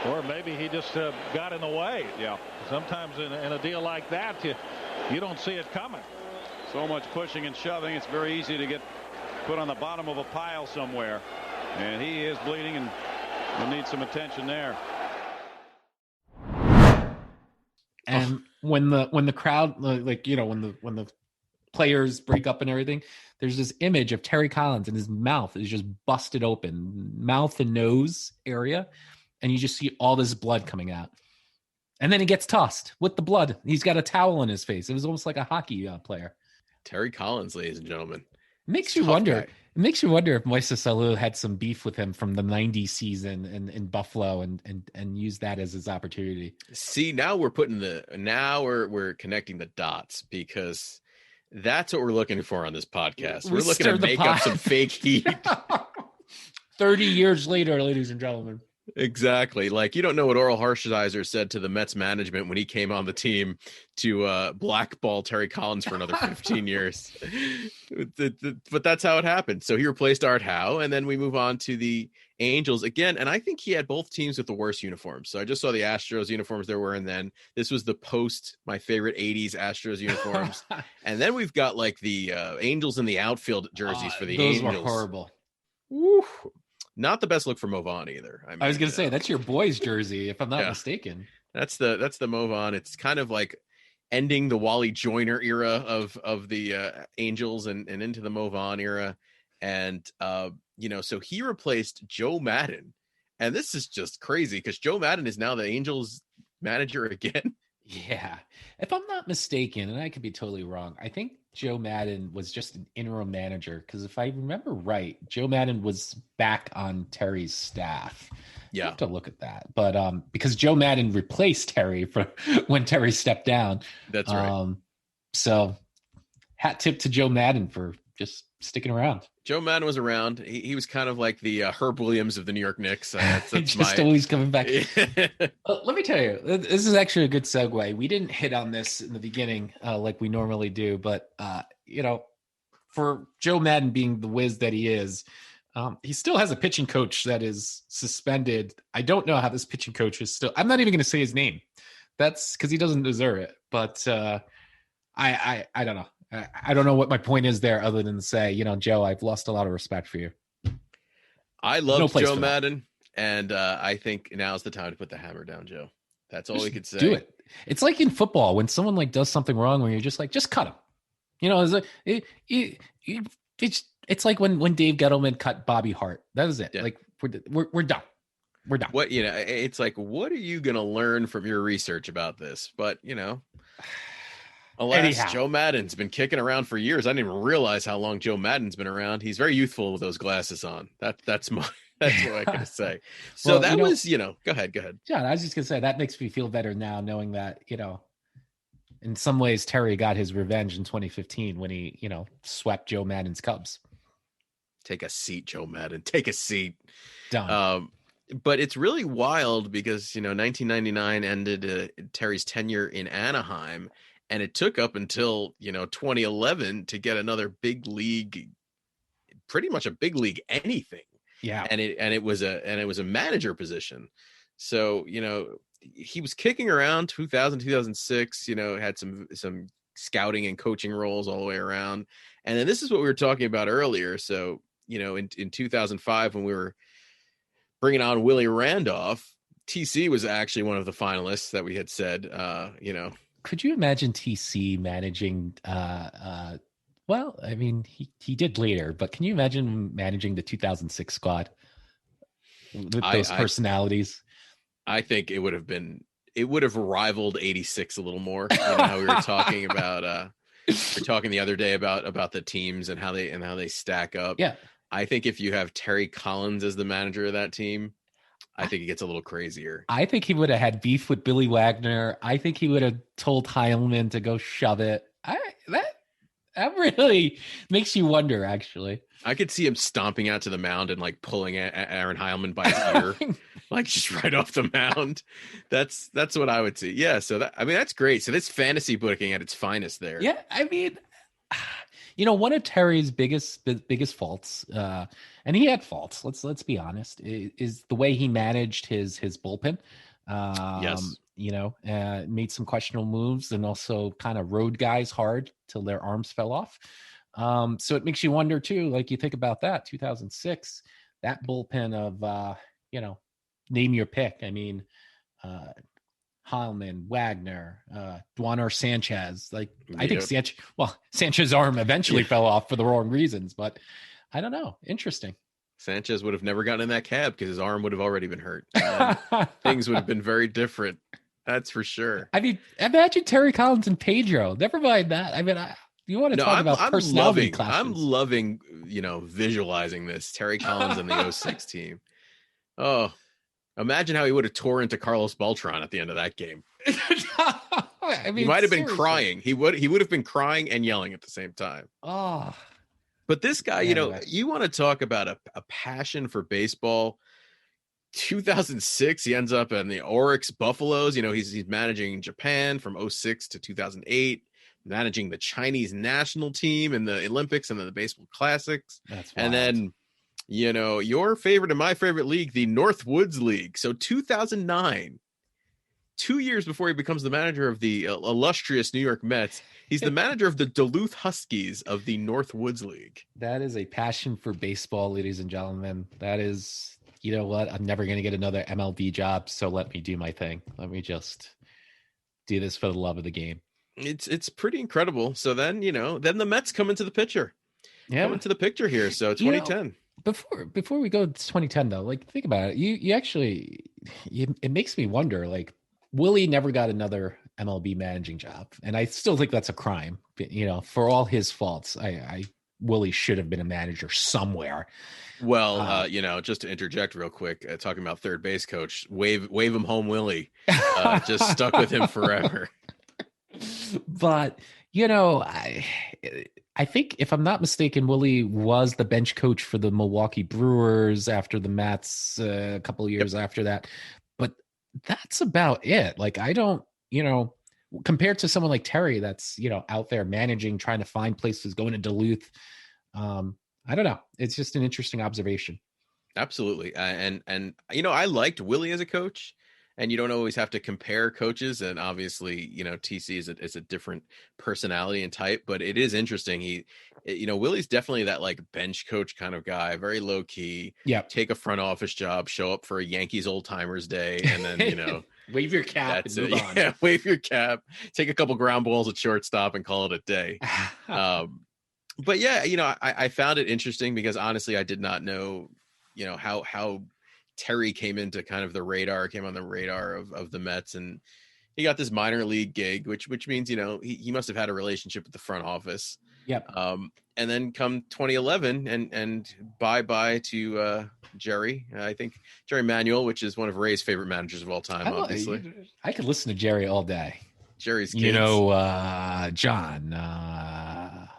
Or maybe he just got in the way. Yeah. Sometimes in a deal like that, you don't see it coming. So much pushing and shoving, it's very easy to get put on the bottom of a pile somewhere. And he is bleeding and will need some attention there. And when the crowd, when the players break up and everything, there's this image of Terry Collins and his mouth is just busted open, mouth and nose area, and you just see all this blood coming out. And then he gets tossed with the blood. He's got a towel on his face. It was almost like a hockey player. Terry Collins, ladies and gentlemen. It makes you wonder. Guy. It makes you wonder if Moises Alou had some beef with him from the '90s season in Buffalo and used that as his opportunity. See, now we're we're connecting the dots, because that's what we're looking for on this podcast. We're looking to make up some fake heat. 30 years later, ladies and gentlemen. Exactly. Like, you don't know what Oral Hershiser said to the Mets management when he came on the team to blackball Terry Collins for another 15 years. But that's how it happened. So he replaced Art Howe, and then we move on to the Angels again. And I think he had both teams with the worst uniforms. So I just saw the Astros uniforms they were wearing then. This was the post my favorite 80s Astros uniforms. And then we've got like the Angels in the outfield jerseys for the Angels. Those were horrible. Woo. Not the best look for Movan either. I was going to say, that's your boy's jersey, if I'm not mistaken. That's the move on. It's kind of like ending the Wally Joyner era of the Angels and into the move on era. And, so he replaced Joe Madden. And this is just crazy because Joe Madden is now the Angels manager again. Yeah. If I'm not mistaken, and I could be totally wrong, I think Joe Madden was just an interim manager. Because if I remember right, Joe Madden was back on Terry's staff. Yeah. I have to look at that. But because Joe Madden replaced Terry for when Terry stepped down. That's right. So hat tip to Joe Madden for just sticking around. Joe Madden was around. He was kind of like the Herb Williams of the New York Knicks. That's just always coming back. Let me tell you, this is actually a good segue. We didn't hit on this in the beginning like we normally do, but for Joe Madden being the whiz that he is, he still has a pitching coach that is suspended. I don't know how this pitching coach is still. I'm not even going to say his name. That's because he doesn't deserve it. But I don't know. I don't know what my point is there other than to say, Joe, I've lost a lot of respect for you. I love Joe Madden, and I think now's the time to put the hammer down, Joe. That's all we could say. Do it. It's like in football when someone like does something wrong where you're just like, just cut him. It's like when Dave Gettleman cut Bobby Hart. That was it. Yeah. Like we're done. We're done. What it's like, what are you gonna learn from your research about this? But alas, anyhow. Joe Madden's been kicking around for years. I didn't even realize how long Joe Madden's been around. He's very youthful with those glasses on. That's what I gotta say. So well, go ahead. John, I was just gonna say that makes me feel better now knowing that, in some ways Terry got his revenge in 2015 when he, swept Joe Madden's Cubs. Take a seat, Joe Madden. Take a seat. Done. But it's really wild because, 1999 ended Terry's tenure in Anaheim. And it took up until, 2011 to get another big league, pretty much a big league anything. Yeah. And it was a manager position. So, he was kicking around 2000, 2006, had some scouting and coaching roles all the way around. And then this is what we were talking about earlier. So, in 2005, when we were bringing on Willie Randolph, TC was actually one of the finalists that we had said, Could you imagine TC managing? Well, I mean, he did later, but can you imagine managing the 2006 squad with those personalities? I think it would have rivaled 86 a little more. How we were talking about. We're talking the other day about the teams and how they stack up. Yeah, I think if you have Terry Collins as the manager of that team, I think it gets a little crazier. I think he would have had beef with Billy Wagner. I think he would have told Heilman to go shove it. That really makes you wonder, actually. I could see him stomping out to the mound and like pulling Aaron Heilman by his ear, like just right off the mound. That's what I would see. Yeah. So that's great. So this fantasy booking at its finest there. Yeah. I mean, one of Terry's biggest faults, and he had faults. Let's be honest, is the way he managed his bullpen. Yes. Made some questionable moves and also kind of rode guys hard till their arms fell off. So it makes you wonder too, like you think about that 2006, that bullpen of, name your pick. I mean, Heilman, Wagner, Duaner Sanchez. Like I think Sanchez's arm eventually fell off for the wrong reasons, but I don't know. Interesting. Sanchez would have never gotten in that cab because his arm would have already been hurt. Things would have been very different. That's for sure. I mean, imagine Terry Collins and Pedro. Never mind that. I mean, you want to talk about personality clashes. I'm loving, visualizing this. Terry Collins and the 06 team. Oh, imagine how he would have tore into Carlos Beltran at the end of that game. I mean, he might have been crying. He would have been crying and yelling at the same time. Oh. But this guy, you want to talk about a passion for baseball. 2006, he ends up in the Oryx Buffaloes. He's managing Japan from 06 to 2008, managing the Chinese national team in the Olympics and then the baseball classics. That's wild. And then, your favorite and my favorite league, the Northwoods League. So 2009, 2 years before he becomes the manager of the illustrious New York Mets, he's the manager of the Duluth Huskies of the Northwoods League. That is a passion for baseball, ladies and gentlemen. That is you know what? I'm never going to get another MLB job. So let me do my thing. Let me just do this for the love of the game. It's pretty incredible. So then, then the Mets come into the picture. Yeah. Come into the picture here. So 2010. Before we go to 2010 though, like think about it. You actually, it makes me wonder, like Willie never got another MLB managing job. And I still think that's a crime, for all his faults. Willie should have been a manager somewhere. Well, just to interject real quick, talking about third base coach, wave him home, Willie. Just stuck with him forever. But I think if I'm not mistaken, Willie was the bench coach for the Milwaukee Brewers after the Mets a couple of years after that. But that's about it. Like I don't, compared to someone like Terry, that's out there managing, trying to find places, going to Duluth. I don't know. It's just an interesting observation. Absolutely. And I liked Willie as a coach, and you don't always have to compare coaches. And obviously, TC is a different personality and type, but it is interesting. Willie's definitely that like bench coach kind of guy, very low key. Yeah. Take a front office job, show up for a Yankees old timers day. And then, wave your cap and move on. Yeah, wave your cap, take a couple ground balls at shortstop and call it a day. But yeah, I found it interesting because honestly, I did not know, how Terry came on the radar of the Mets, and he got this minor league gig, which means, he must have had a relationship with the front office. Yep. And then come 2011 and bye to Jerry. I think Jerry Manuel, which is one of Ray's favorite managers of all time, obviously. I could listen to Jerry all day. Jerry's kids. John,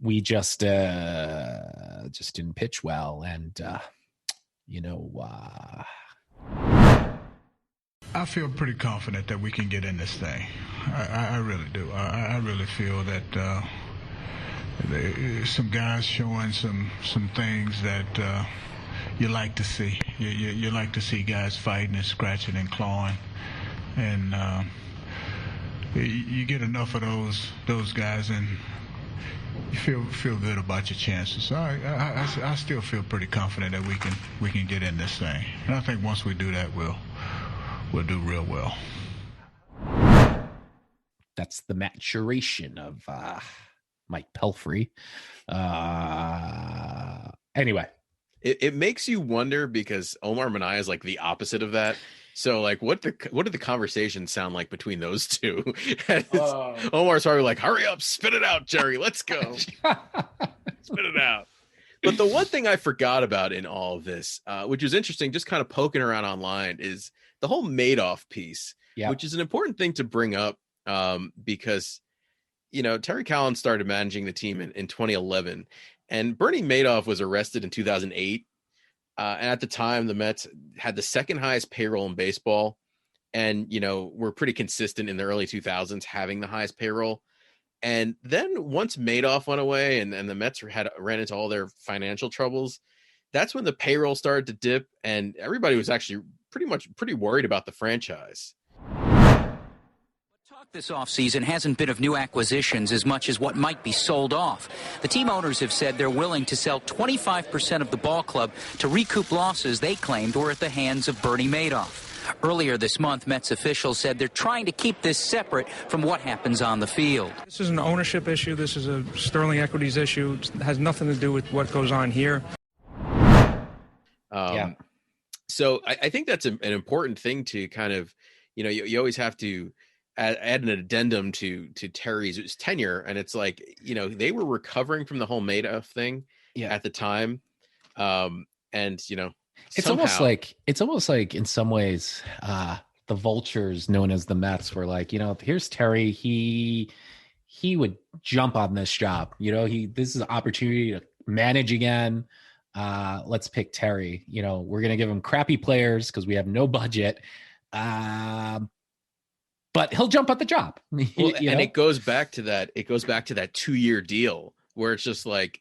we just didn't pitch well, and I feel pretty confident that we can get in this thing. I really do. I really feel that some guys showing some things that you like to see. You like to see guys fighting and scratching and clawing, and you get enough of those guys, and you feel good about your chances. So I still feel pretty confident that we can get in this thing, and I think once we do that, we'll do real well. That's the maturation of Mike Pelfrey. Anyway, it makes you wonder because Omar Minaya is like the opposite of that. So like, what did the conversations sound like between those two? Omar's probably like, "Hurry up, spit it out, Jerry. Let's go, spit it out." But the one thing I forgot about in all of this, which was interesting, just kind of poking around online, is the whole Madoff piece, which is an important thing to bring up because, Terry Collins started managing the team in 2011, and Bernie Madoff was arrested in 2008. And at the time, the Mets had the second highest payroll in baseball, and, were pretty consistent in the early 2000s having the highest payroll. And then once Madoff went away and the Mets ran into all their financial troubles, that's when the payroll started to dip, and everybody was actually pretty worried about the franchise. Talk this offseason hasn't been of new acquisitions as much as what might be sold off. The team owners have said they're willing to sell 25% of the ball club to recoup losses they claimed were at the hands of Bernie Madoff. Earlier this month, Mets officials said they're trying to keep this separate from what happens on the field. This is an ownership issue. This is a Sterling Equities issue. It has nothing to do with what goes on here. So I think that's an important thing to kind of, you always have to add an addendum to Terry's tenure. And it's like, they were recovering from the whole Madoff thing at the time. It's almost like in some ways, the vultures known as the Mets were like, here's Terry. He would jump on this job. This is an opportunity to manage again. Let's pick Terry. We're going to give him crappy players because we have no budget. But he'll jump at the job. It goes back to that 2-year deal where it's just like,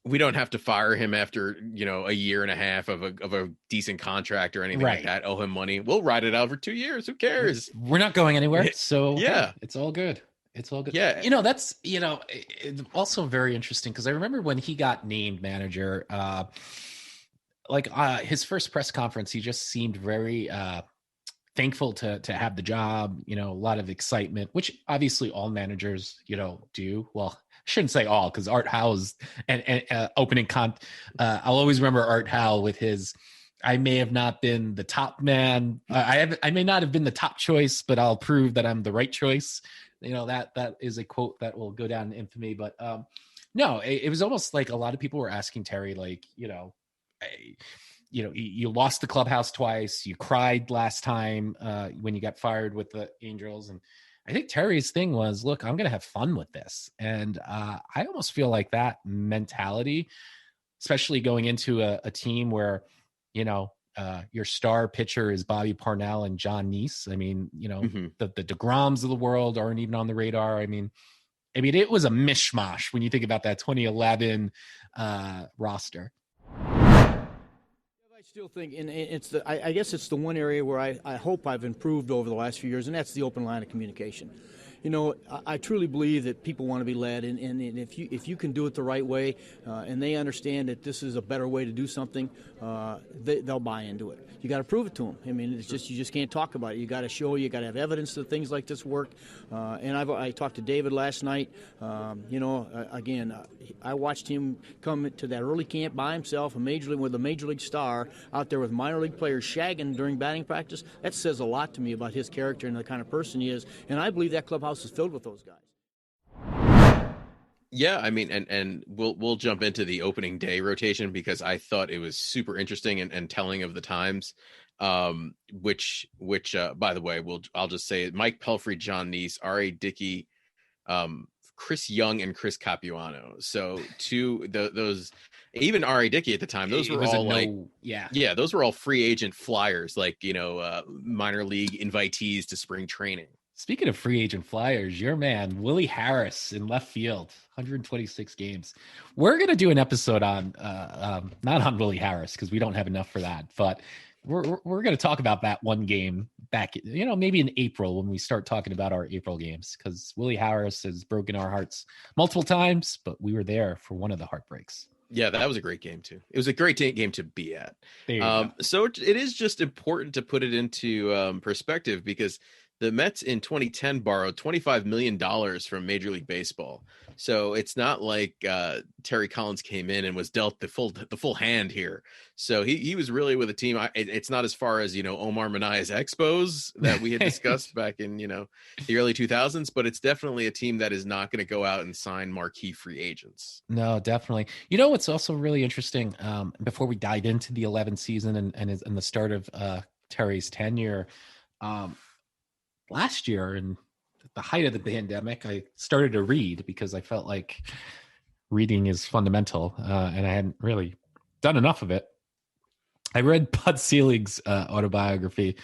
we don't have to fire him after, a year and a half of a decent contract or anything like that. Owe him money. We'll ride it out for 2 years. Who cares? We're not going anywhere. So yeah, it's all good. It's all good. Yeah. That's, it's also very interesting because I remember when he got named manager, like his first press conference, he just seemed very thankful to have the job, a lot of excitement, which obviously all managers, do. Well, I shouldn't say all, because Art Howe's and opening I'll always remember Art Howe with his, I may have not been the top man. I may not have been the top choice, but I'll prove that I'm the right choice. That is a quote that will go down in infamy. But no, it was almost like a lot of people were asking Terry, like, you lost the clubhouse twice. You cried last time when you got fired with the Angels. And I think Terry's thing was, look, I'm going to have fun with this. And I almost feel like that mentality, especially going into a team where, your star pitcher is Bobby Parnell and John Neese. I mean, the DeGroms of the world aren't even on the radar. I mean, it was a mishmash when you think about that 2011 roster. I still think, and I guess it's the one area where I hope I've improved over the last few years, and that's the open line of communication. I truly believe that people want to be led, and if you can do it the right way, and they understand that this is a better way to do something, they'll buy into it. You got to prove it to them. I mean, it's just, you just can't talk about it. You got to show. You got to have evidence that things like this work. And I talked to David last night. Again, I watched him come to that early camp by himself, with a major league star out there with minor league players shagging during batting practice. That says a lot to me about his character and the kind of person he is. And I believe that clubhouse is filled with those guys. Yeah, I mean, and we'll jump into the opening day rotation, because I thought it was super interesting and telling of the times. Which by the way, I'll just say it: Mike Pelfrey, John Neese, R.A. Dickey, Chris Young, and Chris Capuano. So those, even R.A. Dickey at the time, those were all those were all free agent flyers, like minor league invitees to spring training. Speaking of free agent flyers, your man, Willie Harris in left field, 126 games. We're going to do an episode on, not on Willie Harris, because we don't have enough for that, but we're going to talk about that one game back, maybe in April, when we start talking about our April games, because Willie Harris has broken our hearts multiple times, but we were there for one of the heartbreaks. Yeah, that was a great game too. It was a great game to be at. So it is just important to put it into perspective, because the Mets in 2010 borrowed $25 million from Major League Baseball. So it's not like Terry Collins came in and was dealt the full hand here. So he was really with a team. It's not as far as, Omar Minay's Expos that we had discussed back in, the early 2000s, but it's definitely a team that is not going to go out and sign marquee free agents. No, definitely. What's also really interesting, before we dive into the 11th season and the start of Terry's tenure, last year, and at the height of the pandemic, I started to read, because I felt like reading is fundamental, and I hadn't really done enough of it. I read Bud Selig's autobiography,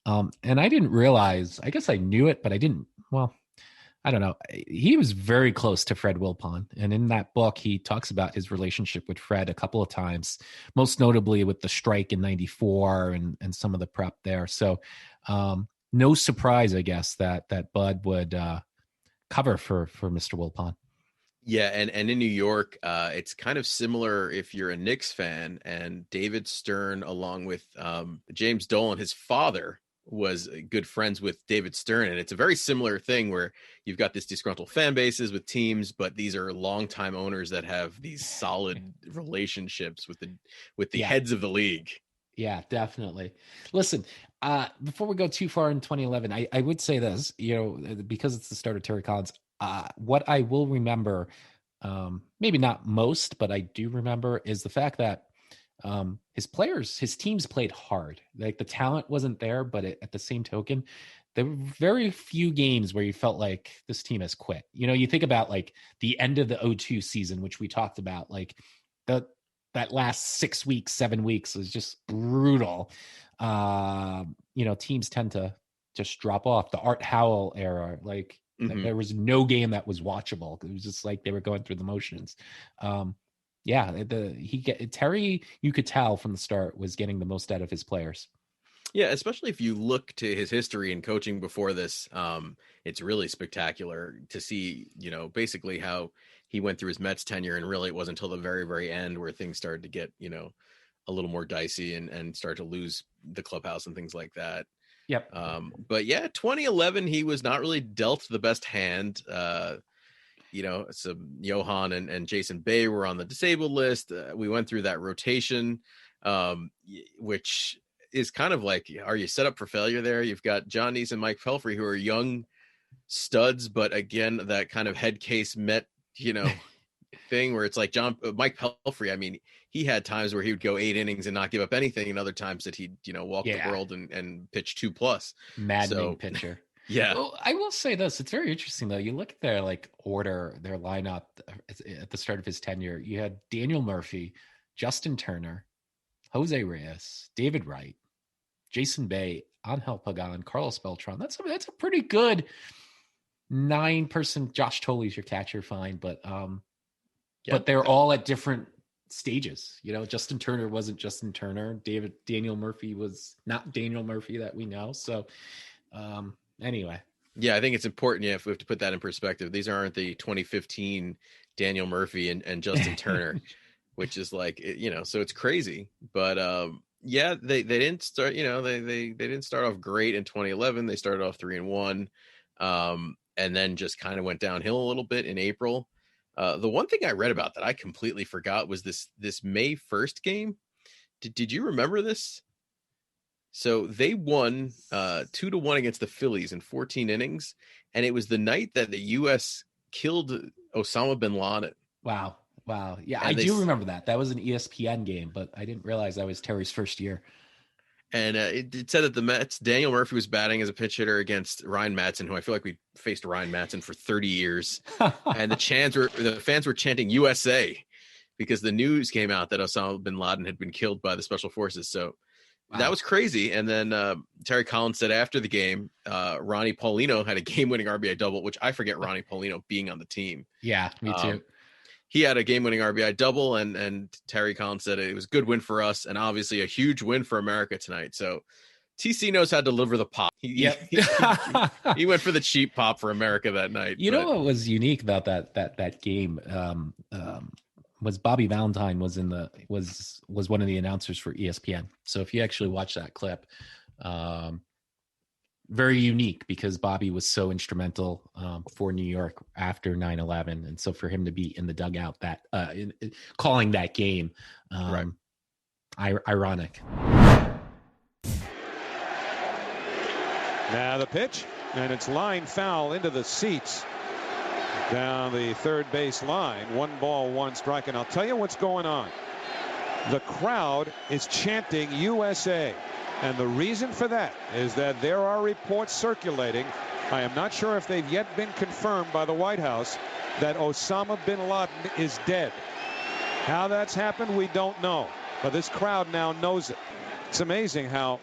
and I didn't realize, I guess I knew it, but I didn't, I don't know. He was very close to Fred Wilpon, and in that book, he talks about his relationship with Fred a couple of times, most notably with the strike in '94 and some of the prep there. So, no surprise, I guess, that Bud would cover for Mr. Wilpon. Yeah, and in New York, it's kind of similar if you're a Knicks fan, and David Stern, along with James Dolan, his father, was good friends with David Stern, and it's a very similar thing where you've got this disgruntled fan bases with teams, but these are longtime owners that have these solid relationships with the heads of the league. Yeah, definitely. Listen, before we go too far in 2011, I would say this, because it's the start of Terry Collins, what I will remember, maybe not most, but I do remember, is the fact that his teams played hard. Like, the talent wasn't there, but at the same token, there were very few games where you felt like this team has quit. You think about like the end of the 2002 season, which we talked about, like that last 6 weeks, 7 weeks was just brutal. Teams tend to just drop off. The Art Howell era, like there was no game that was watchable. It was just like they were going through the motions. Terry, you could tell from the start, was getting the most out of his players. Yeah, especially if you look to his history in coaching before this, it's really spectacular to see, basically how he went through his Mets tenure, and really it wasn't until the very, very end where things started to get, a little more dicey and start to lose the clubhouse and things like that. Yep. But yeah, 2011, he was not really dealt the best hand. So Johan and Jason Bay were on the disabled list. We went through that rotation, which is kind of like, are you set up for failure there? You've got John Neese and Mike Pelfrey, who are young studs, but again, that kind of head case Met, thing where it's like Mike Pelfrey. I mean, he had times where he would go 8 innings and not give up anything, and other times that he'd, walk the world and pitch 2+. Maddening pitcher. Yeah. Well, I will say this. It's very interesting, though. You look at their order, their lineup at the start of his tenure. You had Daniel Murphy, Justin Turner, Jose Reyes, David Wright, Jason Bay, Angel Pagan, Carlos Beltran. That's a pretty good 9-person. Josh Tolley's your catcher, fine, but they're all at different stages. Justin Turner wasn't Justin Turner. Daniel Murphy was not Daniel Murphy that we know. So, anyway. Yeah, I think it's important. Yeah, if we have to put that in perspective, these aren't the 2015 Daniel Murphy and Justin Turner, which is like, so it's crazy. But they didn't start. They didn't start off great in 2011. They started off 3-1, and then just kind of went downhill a little bit in April. The one thing I read about that I completely forgot was this May 1st game. Did you remember this? So they won 2-1 against the Phillies in 14 innings, and it was the night that the U.S. killed Osama bin Laden. Wow. Yeah, I do remember that. That was an ESPN game, but I didn't realize that was Terry's first year. And it said that the Mets, Daniel Murphy was batting as a pinch hitter against Ryan Madsen, who I feel like we faced Ryan Madsen for 30 years. And the fans were chanting USA because the news came out that Osama bin Laden had been killed by the special forces. So that was crazy. And then Terry Collins said after the game, Ronnie Paulino had a game-winning RBI double, which I forget Ronnie Paulino being on the team. Yeah, me too. He had a game-winning RBI double, and Terry Collins said it was a good win for us, and obviously a huge win for America tonight. So TC knows how to deliver the pop. He went for the cheap pop for America that night. Know what was unique about that game was Bobby Valentine was one of the announcers for ESPN. So if you actually watch that clip, very unique because Bobby was so instrumental for New York after 9/11, and so for him to be in the dugout calling that game, ironic. Now the pitch, and it's line foul into the seats down the third base line. 1-1 strike, and I'll tell you what's going on. The crowd is chanting USA. And the reason for that is that there are reports circulating. I am not sure if they've yet been confirmed by the White House that Osama bin Laden is dead. How that's happened, we don't know. But this crowd now knows it. It's amazing how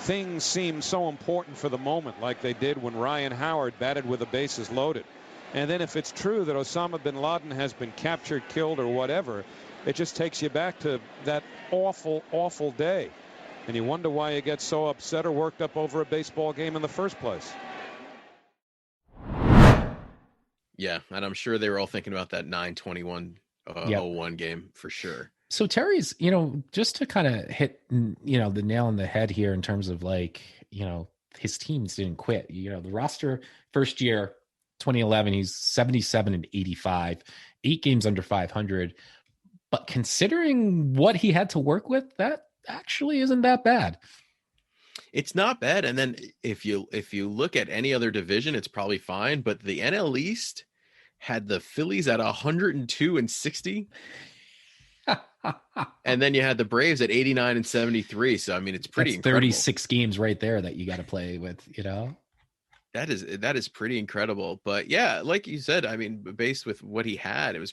things seem so important for the moment, like they did when Ryan Howard batted with the bases loaded. And then if it's true that Osama bin Laden has been captured, killed, or whatever, it just takes you back to that awful, awful day. And you wonder why you get so upset or worked up over a baseball game in the first place. Yeah, and I'm sure they were all thinking about that 9/21/01 game for sure. So Terry's, just to kind of hit, the nail on the head here in terms of his teams didn't quit. The roster first year, 2011, he's 77-85, 8 games under 500. But considering what he had to work with, that actually isn't that bad. It's not bad. And then if you look at any other division, it's probably fine. But the NL East had the Phillies at 102-60. And then you had the Braves at 89-73. So I mean, it's pretty incredible. 36 games right there that you got to play with, That is pretty incredible. But yeah, like you said, I mean, based with what he had, it was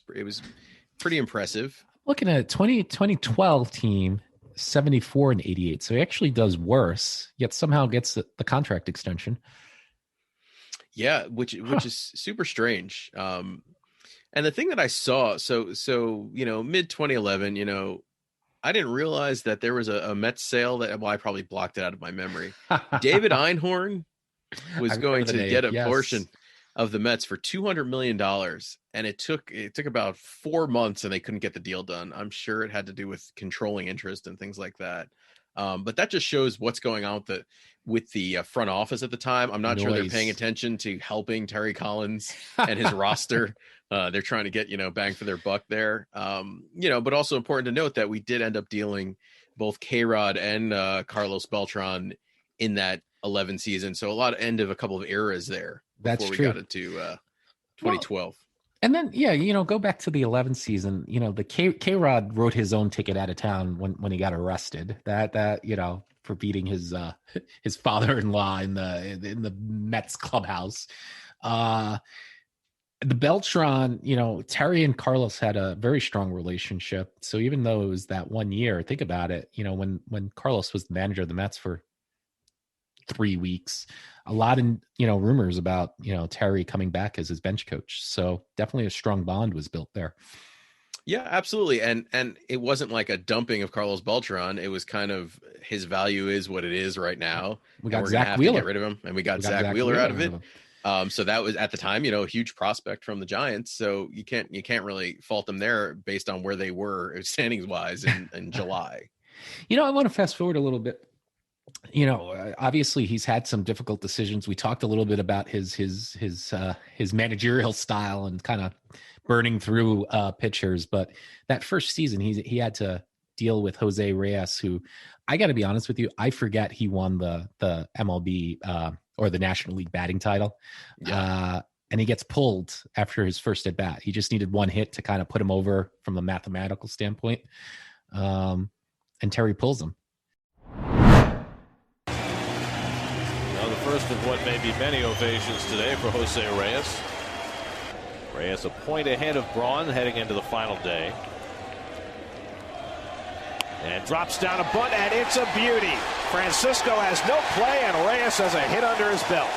pretty impressive. Looking at 2012 team, 74-88. So he actually does worse, yet somehow gets the contract extension. Yeah, which is super strange. And the thing that I saw, so mid 2011, I didn't realize that there was a Mets sale I probably blocked it out of my memory. David Einhorn was going to get a portion of the Mets for $200 million. And it took about 4 months and they couldn't get the deal done. I'm sure it had to do with controlling interest and things like that. But that just shows what's going on with the front office at the time. I'm not sure they're paying attention to helping Terry Collins and his roster. They're trying to get, bang for their buck there. But also important to note that we did end up dealing both K-Rod and Carlos Beltran in that 11 season. So end of a couple of eras there. That's before true. We got into 2012. And then, go back to the 11th season. The K-Rod wrote his own ticket out of town when he got arrested. That for beating his father-in-law in the Mets clubhouse. The Beltran, Terry and Carlos had a very strong relationship. So even though it was that 1 year, think about it. When Carlos was the manager of the Mets for 3 weeks, a lot of rumors about Terry coming back as his bench coach. So definitely a strong bond was built there. Yeah, absolutely. And it wasn't like a dumping of Carlos Beltran. It was kind of his value is what it is right now. We got we're Zach Wheeler. To get rid of him, and we got Zach Wheeler out of it. So that was at the time, a huge prospect from the Giants. So you can't really fault them there based on where they were standings wise in July. I want to fast forward a little bit. Obviously he's had some difficult decisions. We talked a little bit about his managerial style and kind of burning through pitchers. But that first season, he had to deal with Jose Reyes, who I got to be honest with you, I forget he won the MLB or the National League batting title. Yeah. And he gets pulled after his first at bat. He just needed one hit to kind of put him over from a mathematical standpoint. And Terry pulls him. First of what may be many ovations today for Jose Reyes. Reyes a point ahead of Braun heading into the final day. And drops down a bunt, and it's a beauty. Francisco has no play, and Reyes has a hit under his belt.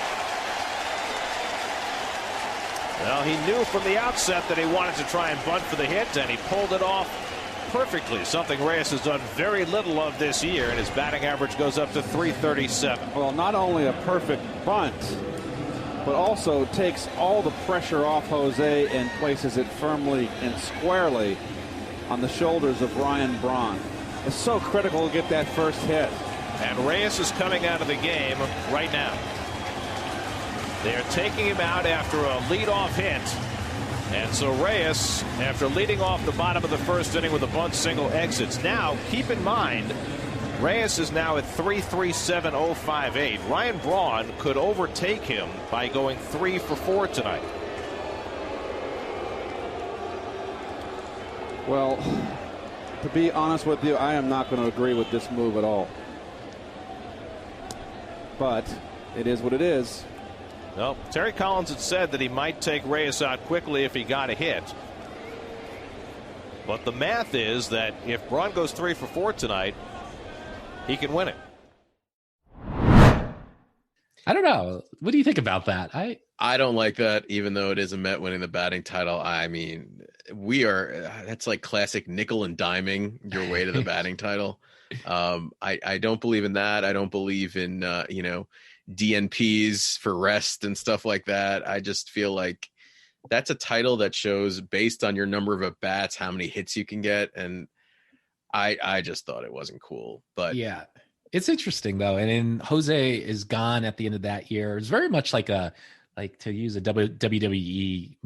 Well, he knew from the outset that he wanted to try and bunt for the hit, and he pulled it off perfectly, something Reyes has done very little of this year, and his batting average goes up to .337. Well, not only a perfect bunt, but also takes all the pressure off Jose and places it firmly and squarely on the shoulders of Ryan Braun. It's so critical to get that first hit. And Reyes is coming out of the game right now. They are taking him out after a leadoff hit. And so Reyes, after leading off the bottom of the first inning with a bunt single, exits. Now, keep in mind, Reyes is now at .337.058. Ryan Braun could overtake him by going 3 for 4 tonight. Well, to be honest with you, I am not going to agree with this move at all. But it is what it is. Well, Terry Collins had said that he might take Reyes out quickly if he got a hit. But the math is that if Braun goes 3 for 4 tonight, he can win it. I don't know. What do you think about that? I don't like that, even though it is a Met winning the batting title. I mean, that's like classic nickel and diming your way to the batting title. I don't believe in that. I don't believe in, DNPs for rest and stuff like that. I just feel like that's a title that shows based on your number of at bats how many hits you can get, and I just thought it wasn't cool. But yeah, it's interesting though. And then Jose is gone at the end of that year. It's very much like to use a WWE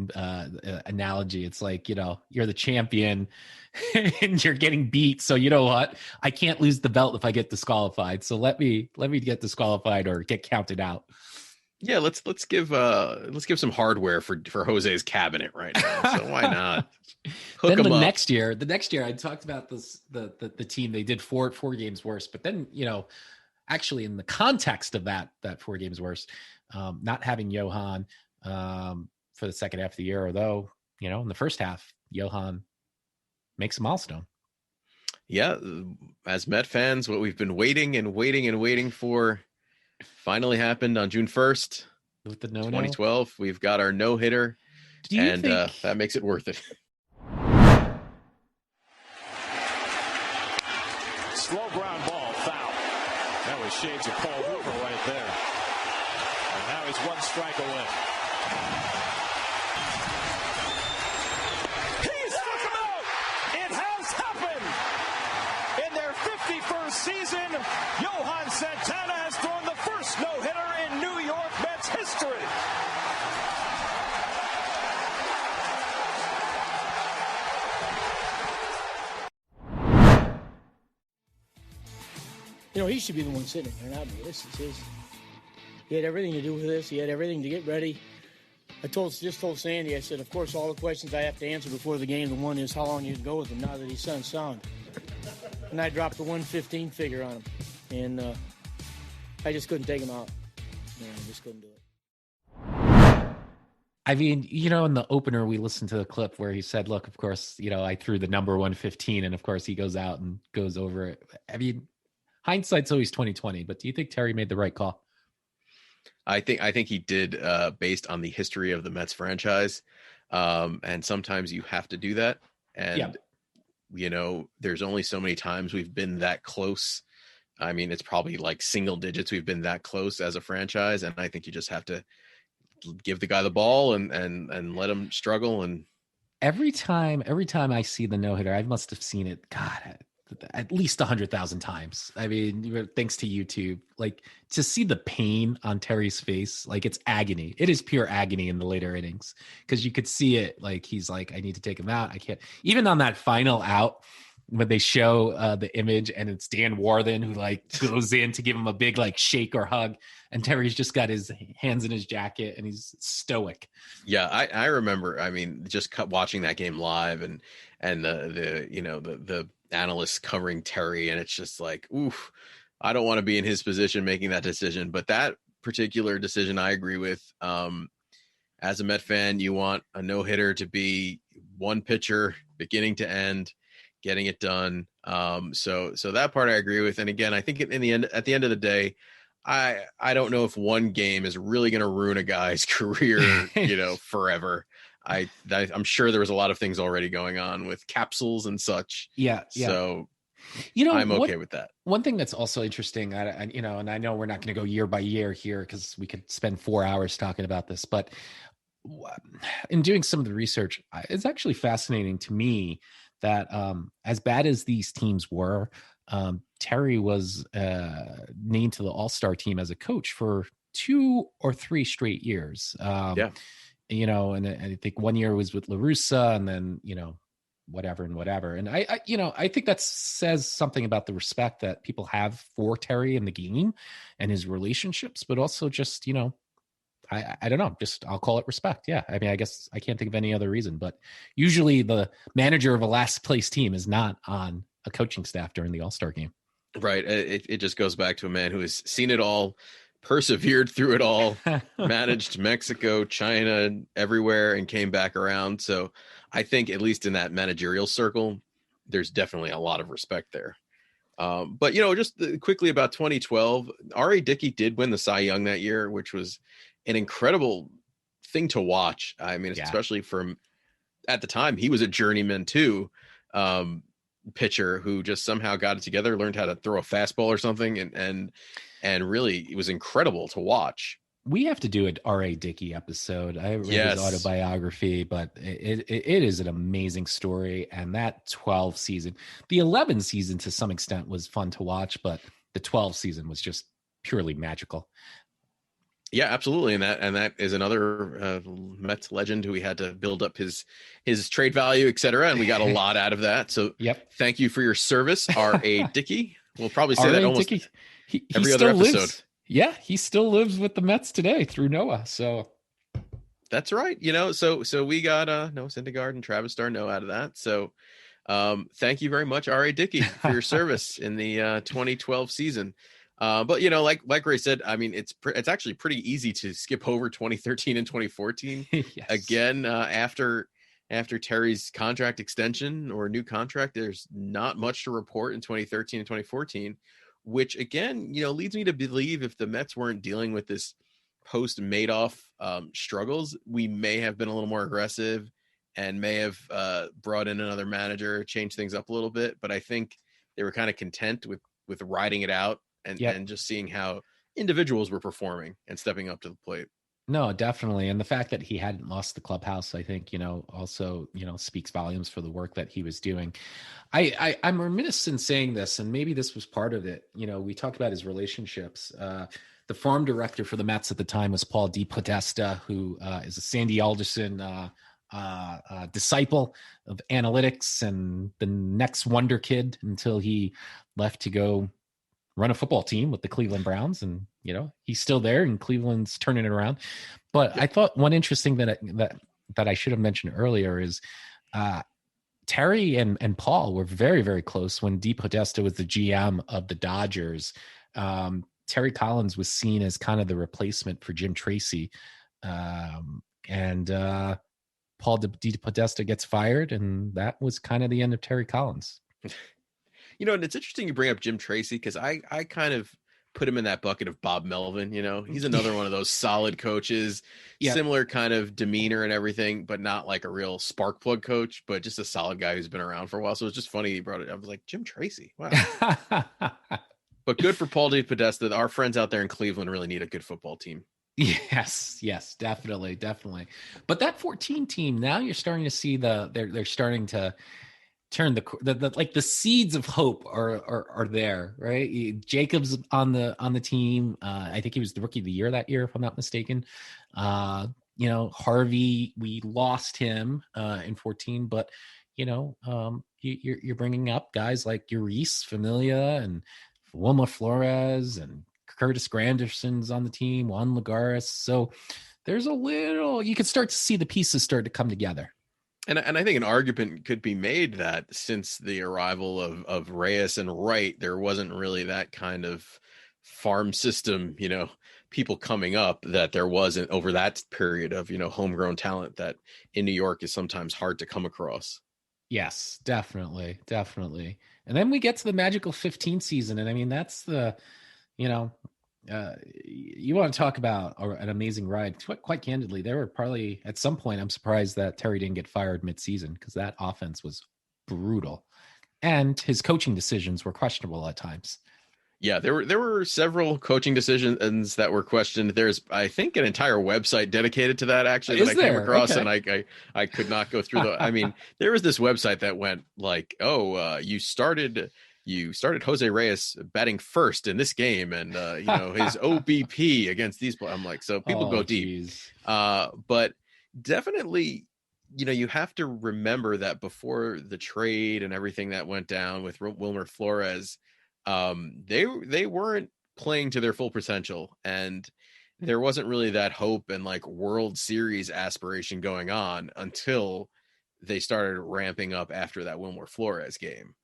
analogy. It's like, you're the champion and you're getting beat. So you know what? I can't lose the belt if I get disqualified. So let me get disqualified or get counted out. Yeah, let's give some hardware for Jose's cabinet right now. So why not? Hook then him up. Next year, I talked about this the team. They did four games worse, but then actually in the context of that 4 games worse, not having Johan for the second half of the year, although in the first half Johan makes a milestone. Yeah, as Met fans, what we've been waiting for finally happened on June 1st, with the 2012. We've got our no-hitter, and that makes it worth it. Slow ground ball, foul. That was shades of Paul Hoover right there. And now he's 1 strike away. He struck him out. It has happened. In their 51st season, Johan Santana has thrown the first no-hitter in New York Mets history. You know, he should be the one sitting there, not me. This is his. He had everything to do with this. He had everything to get ready. I just told Sandy, I said, of course, all the questions I have to answer before the game, the one is how long you can go with him now that he's sound. And I dropped the 115 figure on him. And I just couldn't take him out. Yeah, I just couldn't do it. I mean, you know, in the opener, we listened to the clip where he said, look, of course, you know, I threw the number 115, and of course he goes out and goes over it. I mean, hindsight's always 20/20, but do you think Terry made the right call? I think he did, based on the history of the Mets franchise. And sometimes you have to do that. And, you know, there's only so many times we've been that close. I mean, it's probably like single digits. We've been that close as a franchise. And I think you just have to give the guy the ball and let him struggle. And every time I see the no-hitter, I must have seen it, God, at least 100,000 times. I mean, thanks to YouTube, like to see the pain on Terry's face, like it's agony. It is pure agony in the later innings because you could see it. Like he's like, I need to take him out. I can't. Even on that final out, when they show the image and it's Dan Warthen who like goes in to give him a big like shake or hug, and Terry's just got his hands in his jacket and he's stoic. Yeah, I remember. I mean, just watching that game live and the analysts covering Terry, and it's just like, oof, I don't want to be in his position making that decision. But that particular decision, I agree with. As a Met fan, you want a no hitter to be one pitcher, beginning to end, getting it done. So that part I agree with. And again, I think at the end of the day, I don't know if one game is really going to ruin a guy's career, you know, forever. I'm sure there was a lot of things already going on with capsules and such. Yeah. So, you know, I'm okay with that. One thing that's also interesting, you know, and I know we're not going to go year by year here because we could spend 4 hours talking about this, but in doing some of the research, it's actually fascinating to me that as bad as these teams were, Terry was named to the All-Star team as a coach for 2 or 3 straight years. You know, and I think one year was with La Russa, and then, you know, whatever. And I think that says something about the respect that people have for Terry in the game and his relationships, but also just, you know, I don't know, just I'll call it respect. Yeah. I mean, I guess I can't think of any other reason, but usually the manager of a last place team is not on a coaching staff during the All-Star game. Right. It just goes back to a man who has seen it all, persevered through it all, managed Mexico, China, everywhere, and came back around. So I think at least in that managerial circle, there's definitely a lot of respect there. But, you know, just quickly about 2012, R.A. Dickey did win the Cy Young that year, which was an incredible thing to watch. I mean, especially from at the time, he was a journeyman too, pitcher who just somehow got it together, learned how to throw a fastball or something. And really, it was incredible to watch. We have to do an R.A. Dickey episode. I read his autobiography, but it is an amazing story. And that 12 season, the 11 season to some extent was fun to watch, but the 12 season was just purely magical. Yeah, absolutely. And that is another Mets legend who we had to build up his trade value, et cetera. And we got a lot out of that. So thank you for your service, R.A. Dickey. We'll probably say that almost every other episode. Lives. Yeah, he still lives with the Mets today through Noah. So that's right. You know, so we got Noah Syndergaard and Travis d'Arnaud out of that. So thank you very much, R.A. Dickey, for your service in the 2012 season. But, you know, like Ray said, I mean, it's actually pretty easy to skip over 2013 and 2014. Again, after Terry's contract extension or new contract, there's not much to report in 2013 and 2014, which again, you know, leads me to believe if the Mets weren't dealing with this post Madoff struggles, we may have been a little more aggressive and may have brought in another manager, changed things up a little bit. But I think they were kind of content with riding it out and just seeing how individuals were performing and stepping up to the plate. No, definitely. And the fact that he hadn't lost the clubhouse, I think, also, speaks volumes for the work that he was doing. I'm remiss in saying this, and maybe this was part of it. We talked about his relationships. The farm director for the Mets at the time was Paul DePodesta, who is a Sandy Alderson disciple of analytics and the next wonder kid until he left to go run a football team with the Cleveland Browns. And, he's still there and Cleveland's turning it around. But I thought one interesting that I should have mentioned earlier is Terry and Paul were very, very close when DePodesta was the GM of the Dodgers. Terry Collins was seen as kind of the replacement for Jim Tracy. And Paul DePodesta gets fired, and that was kind of the end of Terry Collins. And it's interesting you bring up Jim Tracy, because I kind of put him in that bucket of Bob Melvin. He's another one of those solid coaches, similar kind of demeanor and everything, but not like a real spark plug coach, but just a solid guy who's been around for a while. So it's just funny he brought it. I was like, Jim Tracy, wow. But good for Paul DePodesta. Our friends out there in Cleveland really need a good football team. Yes, definitely. But that 14 team, now you're starting to see they're starting to turn the seeds of hope are there, right? Jacobs on the team. I think he was the rookie of the year that year, if I'm not mistaken. Harvey, we lost him in 14, but you're bringing up guys like Urias Familia and Wilmer Flores and Curtis Granderson's on the team, Juan Lagares. So there's you could start to see the pieces start to come together. And I think an argument could be made that since the arrival of Reyes and Wright, there wasn't really that kind of farm system, people coming up that there wasn't over that period of, homegrown talent that in New York is sometimes hard to come across. Yes, definitely. And then we get to the magical 15 season. And I mean, that's the, you want to talk about an amazing ride. Quite candidly, there were probably at some point, I'm surprised that Terry didn't get fired mid-season, because that offense was brutal and his coaching decisions were questionable at times. Yeah, there were several coaching decisions that were questioned. There's, I think, an entire website dedicated to that, actually, that I came across, okay. And I could not go through I mean, there was this website that went like, you started Jose Reyes batting first in this game, and his OBP against these. I'm like, so people go deep. But definitely, you have to remember that before the trade and everything that went down with Wilmer Flores, they weren't playing to their full potential, and there wasn't really that hope and like World Series aspiration going on until they started ramping up after that Wilmer Flores game.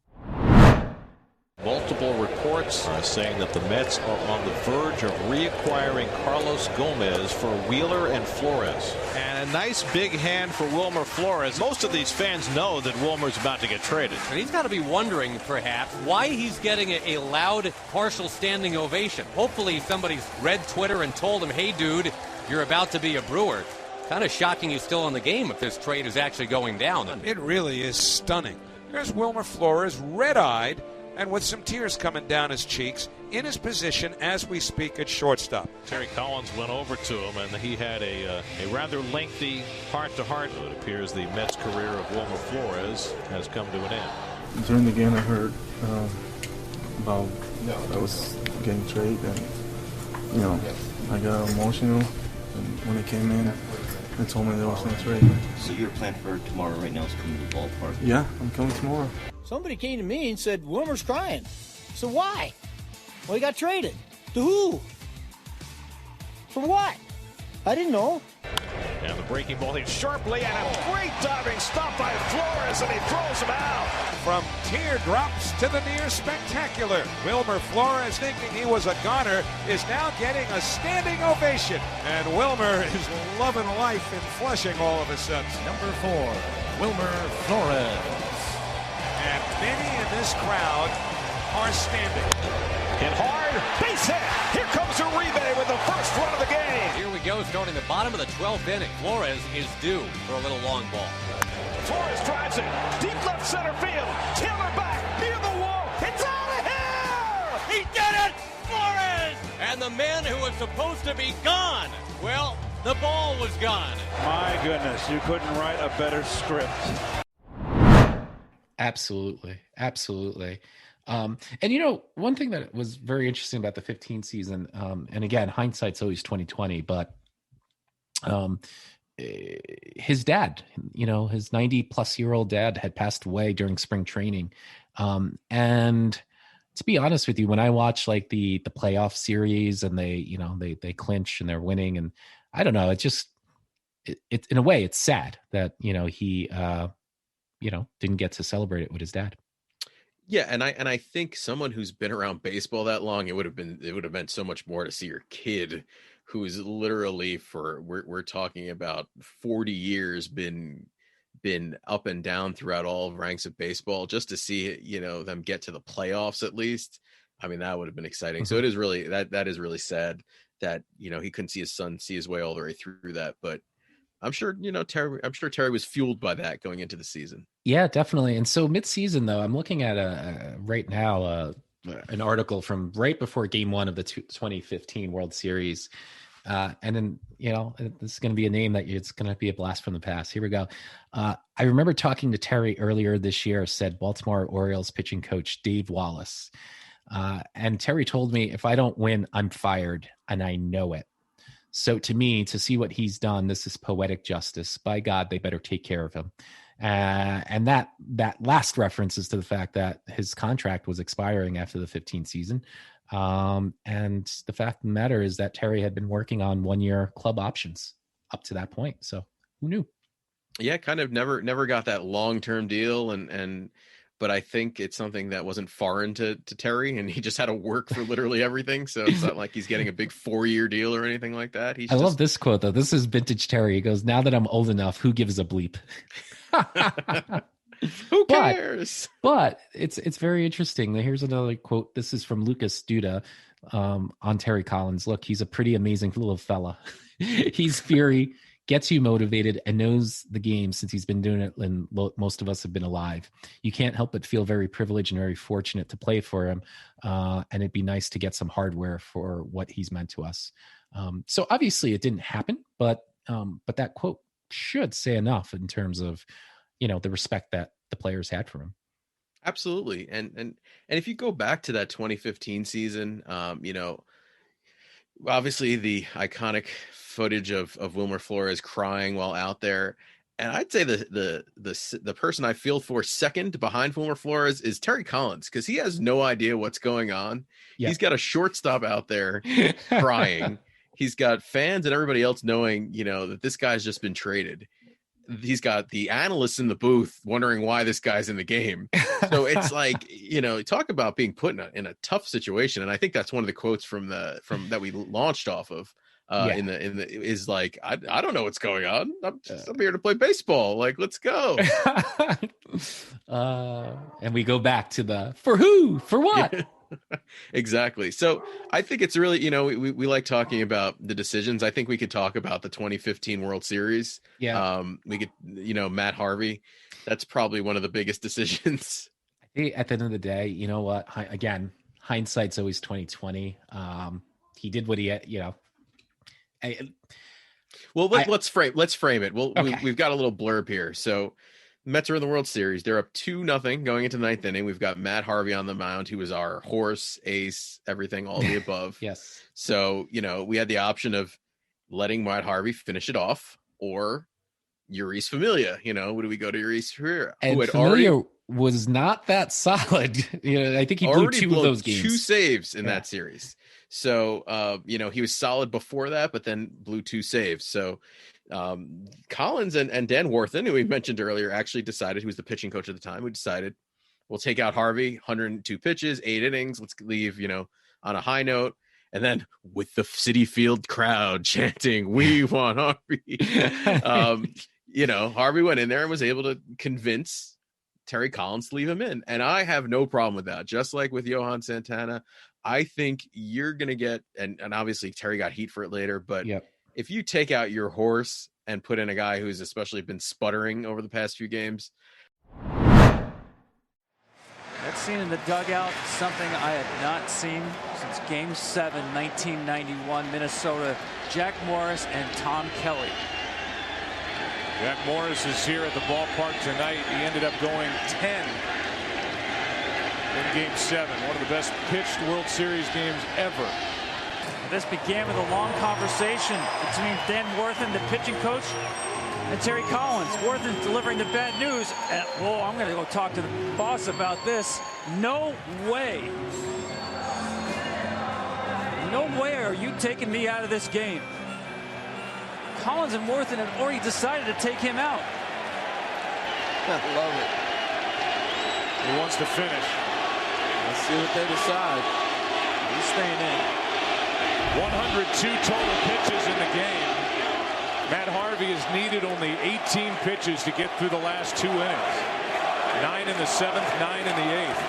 Multiple reports are saying that the Mets are on the verge of reacquiring Carlos Gomez for Wheeler and Flores. And a nice big hand for Wilmer Flores. Most of these fans know that Wilmer's about to get traded. And he's got to be wondering, perhaps, why he's getting a loud, partial standing ovation. Hopefully somebody's read Twitter and told him, hey, dude, you're about to be a Brewer. Kind of shocking he's still in the game if this trade is actually going down. It really is stunning. There's Wilmer Flores, red-eyed, and with some tears coming down his cheeks, in his position as we speak at shortstop. Terry Collins went over to him, and he had a rather lengthy heart-to-heart. It appears the Mets' career of Wilmer Flores has come to an end. During the game, I heard about I was getting traded, and I got emotional. And when it came in, they told me there was no trade. So your plan for tomorrow right now is coming to the ballpark? Yeah, I'm coming tomorrow. Somebody came to me and said, Wilmer's crying. So why? Well, he got traded. To who? For what? I didn't know. And the breaking ball hit sharply, and a great diving stop by Flores, and he throws him out. From teardrops to the near spectacular, Wilmer Flores, thinking he was a goner, is now getting a standing ovation. And Wilmer is loving life in Flushing all of a sudden. Number 4, Wilmer Flores. And many in this crowd are standing. Hit hard, base hit. Here comes Uribe with the first run of the game. Here we go, starting the bottom of the 12th inning. Flores is due for a little long ball. Flores drives it, deep left center field. Taylor back, near the wall. It's out of here! He did it! Flores! And the man who was supposed to be gone, well, The ball was gone. My goodness, you couldn't write a better script. Absolutely. Absolutely. And one thing that was very interesting about the 15 season, and again, hindsight's always 2020, but his dad, his 90-plus-year-old dad had passed away during spring training. And to be honest with you, when I watch like the playoff series and they clinch and they're winning, and I don't know, it in a way it's sad that, he, didn't get to celebrate it with his dad. Yeah, and I think someone who's been around baseball that long, it would have meant so much more to see your kid, who's literally we're talking about 40 years been up and down throughout all ranks of baseball, just to see them get to the playoffs at least. I mean, that would have been exciting. So it is really that is really sad that he couldn't see his son see his way all the way through that, but I'm sure Terry was fueled by that going into the season. Yeah, definitely. And so mid-season, though, I'm looking at right now an article from right before Game 1 of the 2015 World Series. And then, this is going to be a name that it's going to be a blast from the past. Here we go. I remember talking to Terry earlier this year, said Baltimore Orioles pitching coach Dave Wallace. And Terry told me, if I don't win, I'm fired, and I know it. So to me, to see what he's done, this is poetic justice. By God, they better take care of him. And that last reference is to the fact that his contract was expiring after the 15th season. And the fact of the matter is that Terry had been working on 1-year club options up to that point. So who knew? Yeah, kind of never got that long-term deal. But I think it's something that wasn't foreign to Terry, and he just had to work for literally everything. So it's not like he's getting a big 4-year deal or anything like that. I love this quote, though. This is vintage Terry. He goes, "Now that I'm old enough, who gives a bleep?" Who cares? But it's very interesting. Here's another quote. This is from Lucas Duda on Terry Collins. Look, he's a pretty amazing little fella. He's fiery, gets you motivated, and knows the game since he's been doing it when most of us have been alive. You can't help but feel very privileged and very fortunate to play for him. And it'd be nice to get some hardware for what he's meant to us. So obviously it didn't happen, but that quote should say enough in terms of, the respect that the players had for him. Absolutely. And if you go back to that 2015 season, obviously the iconic footage of Wilmer Flores crying while out there. And I'd say the person I feel for second behind Wilmer Flores is Terry Collins, because he has no idea what's going on. Yeah. He's got a shortstop out there crying. He's got fans and everybody else knowing, that this guy's just been traded. He's got the analysts in the booth wondering why this guy's in the game. So it's like, talk about being put in a tough situation. And I think that's one of the quotes from that we launched off of is like, I don't know what's going on. I'm here to play baseball. Like, let's go. And we go back to the, for who, for what? Exactly. So I think it's really, we like talking about the decisions. I think we could talk about the 2015 World Series. Yeah. We could, Matt Harvey, that's probably one of the biggest decisions. At the end of the day, you know what? Again, hindsight's always 2020. He did what he had, let's frame it. Well, okay. We've got a little blurb here. So Mets are in the World Series. They're up 2-0 going into the 9th inning. We've got Matt Harvey on the mound, who was our horse, ace, everything, all the above. Yes. So, we had the option of letting Matt Harvey finish it off, or Urias Familia. Would we go to Urias Familia? And Familia was not that solid. I think he blew 2 of those games. 2 saves in that series. So, he was solid before that, but then blew 2 saves. So, Collins and Dan Worthen, who we mentioned earlier, actually decided, he was the pitching coach at the time, we decided we'll take out Harvey, 102 pitches, 8 innings. Let's leave, on a high note. And then with the Citi Field crowd chanting, "We want Harvey." Harvey went in there and was able to convince Terry Collins to leave him in. And I have no problem with that. Just like with Johan Santana, I think you're going to get, and obviously Terry got heat for it later, but if you take out your horse and put in a guy who's especially been sputtering over the past few games. seen in the dugout something I had not seen since Game 7, 1991, Minnesota. Jack Morris and Tom Kelly. Jack Morris is here at the ballpark tonight. He ended up going 10 in Game 7. One of the best pitched World Series games ever. This began with a long conversation between Dan Worthen, the pitching coach, and Terry Collins. Worthen's delivering the bad news. And, whoa, I'm going to go talk to the boss about this. No way. No way are you taking me out of this game. Collins and Worthen have already decided to take him out. I love it. He wants to finish. Let's see what they decide. He's staying in. 102 total pitches in the game. Matt Harvey has needed only 18 pitches to get through the last 2 innings. 9 in the 7th, 9 in the 8th.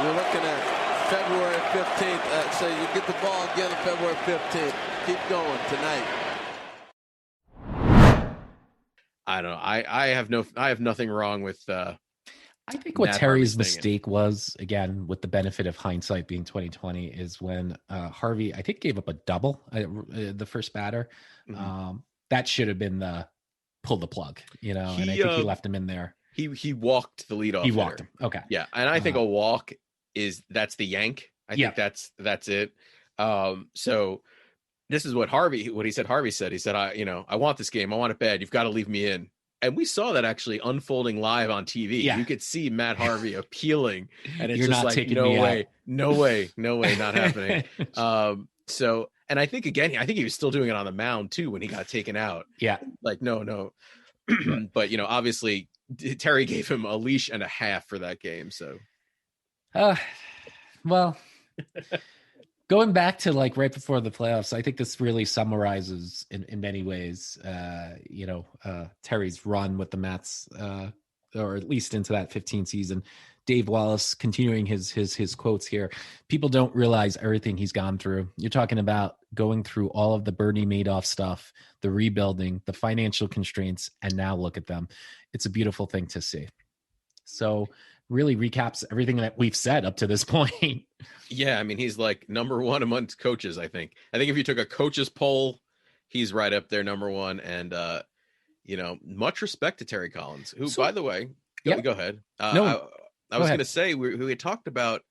You're looking at February 15th. So you get the ball again on February 15th. Keep going tonight. I don't know. I have nothing wrong with. I think what Terry's mistake was, again, with the benefit of hindsight being 2020, is when Harvey, I think, gave up a double, the first batter. Mm-hmm. That should have been the pull the plug, and I think he left him in there. He walked the leadoff. He walked him. Okay. Yeah, and I think a walk that's the yank. I think that's it. So this is what he said. Harvey said, I want this game. I want it bad. You've got to leave me in. And we saw that actually unfolding live on TV. Yeah. You could see Matt Harvey appealing, and it's just like, no way, not happening. So, and I think he was still doing it on the mound too when he got taken out. Yeah. Like, no. But, obviously Terry gave him a leash and a half for that game. So, well, going back to like right before the playoffs, I think this really summarizes in many ways, Terry's run with the Mets, or at least into that 15 season. Dave Wallace continuing his quotes here. People don't realize everything he's gone through. You're talking about going through all of the Bernie Madoff stuff, the rebuilding, the financial constraints, and now look at them. It's a beautiful thing to see. So really recaps everything that we've said up to this point. Yeah, I mean, he's like number one amongst coaches, I think. I think if you took a coach's poll, he's right up there, number one. And, much respect to Terry Collins, who, by the way, go ahead. I was going to say, we had talked about,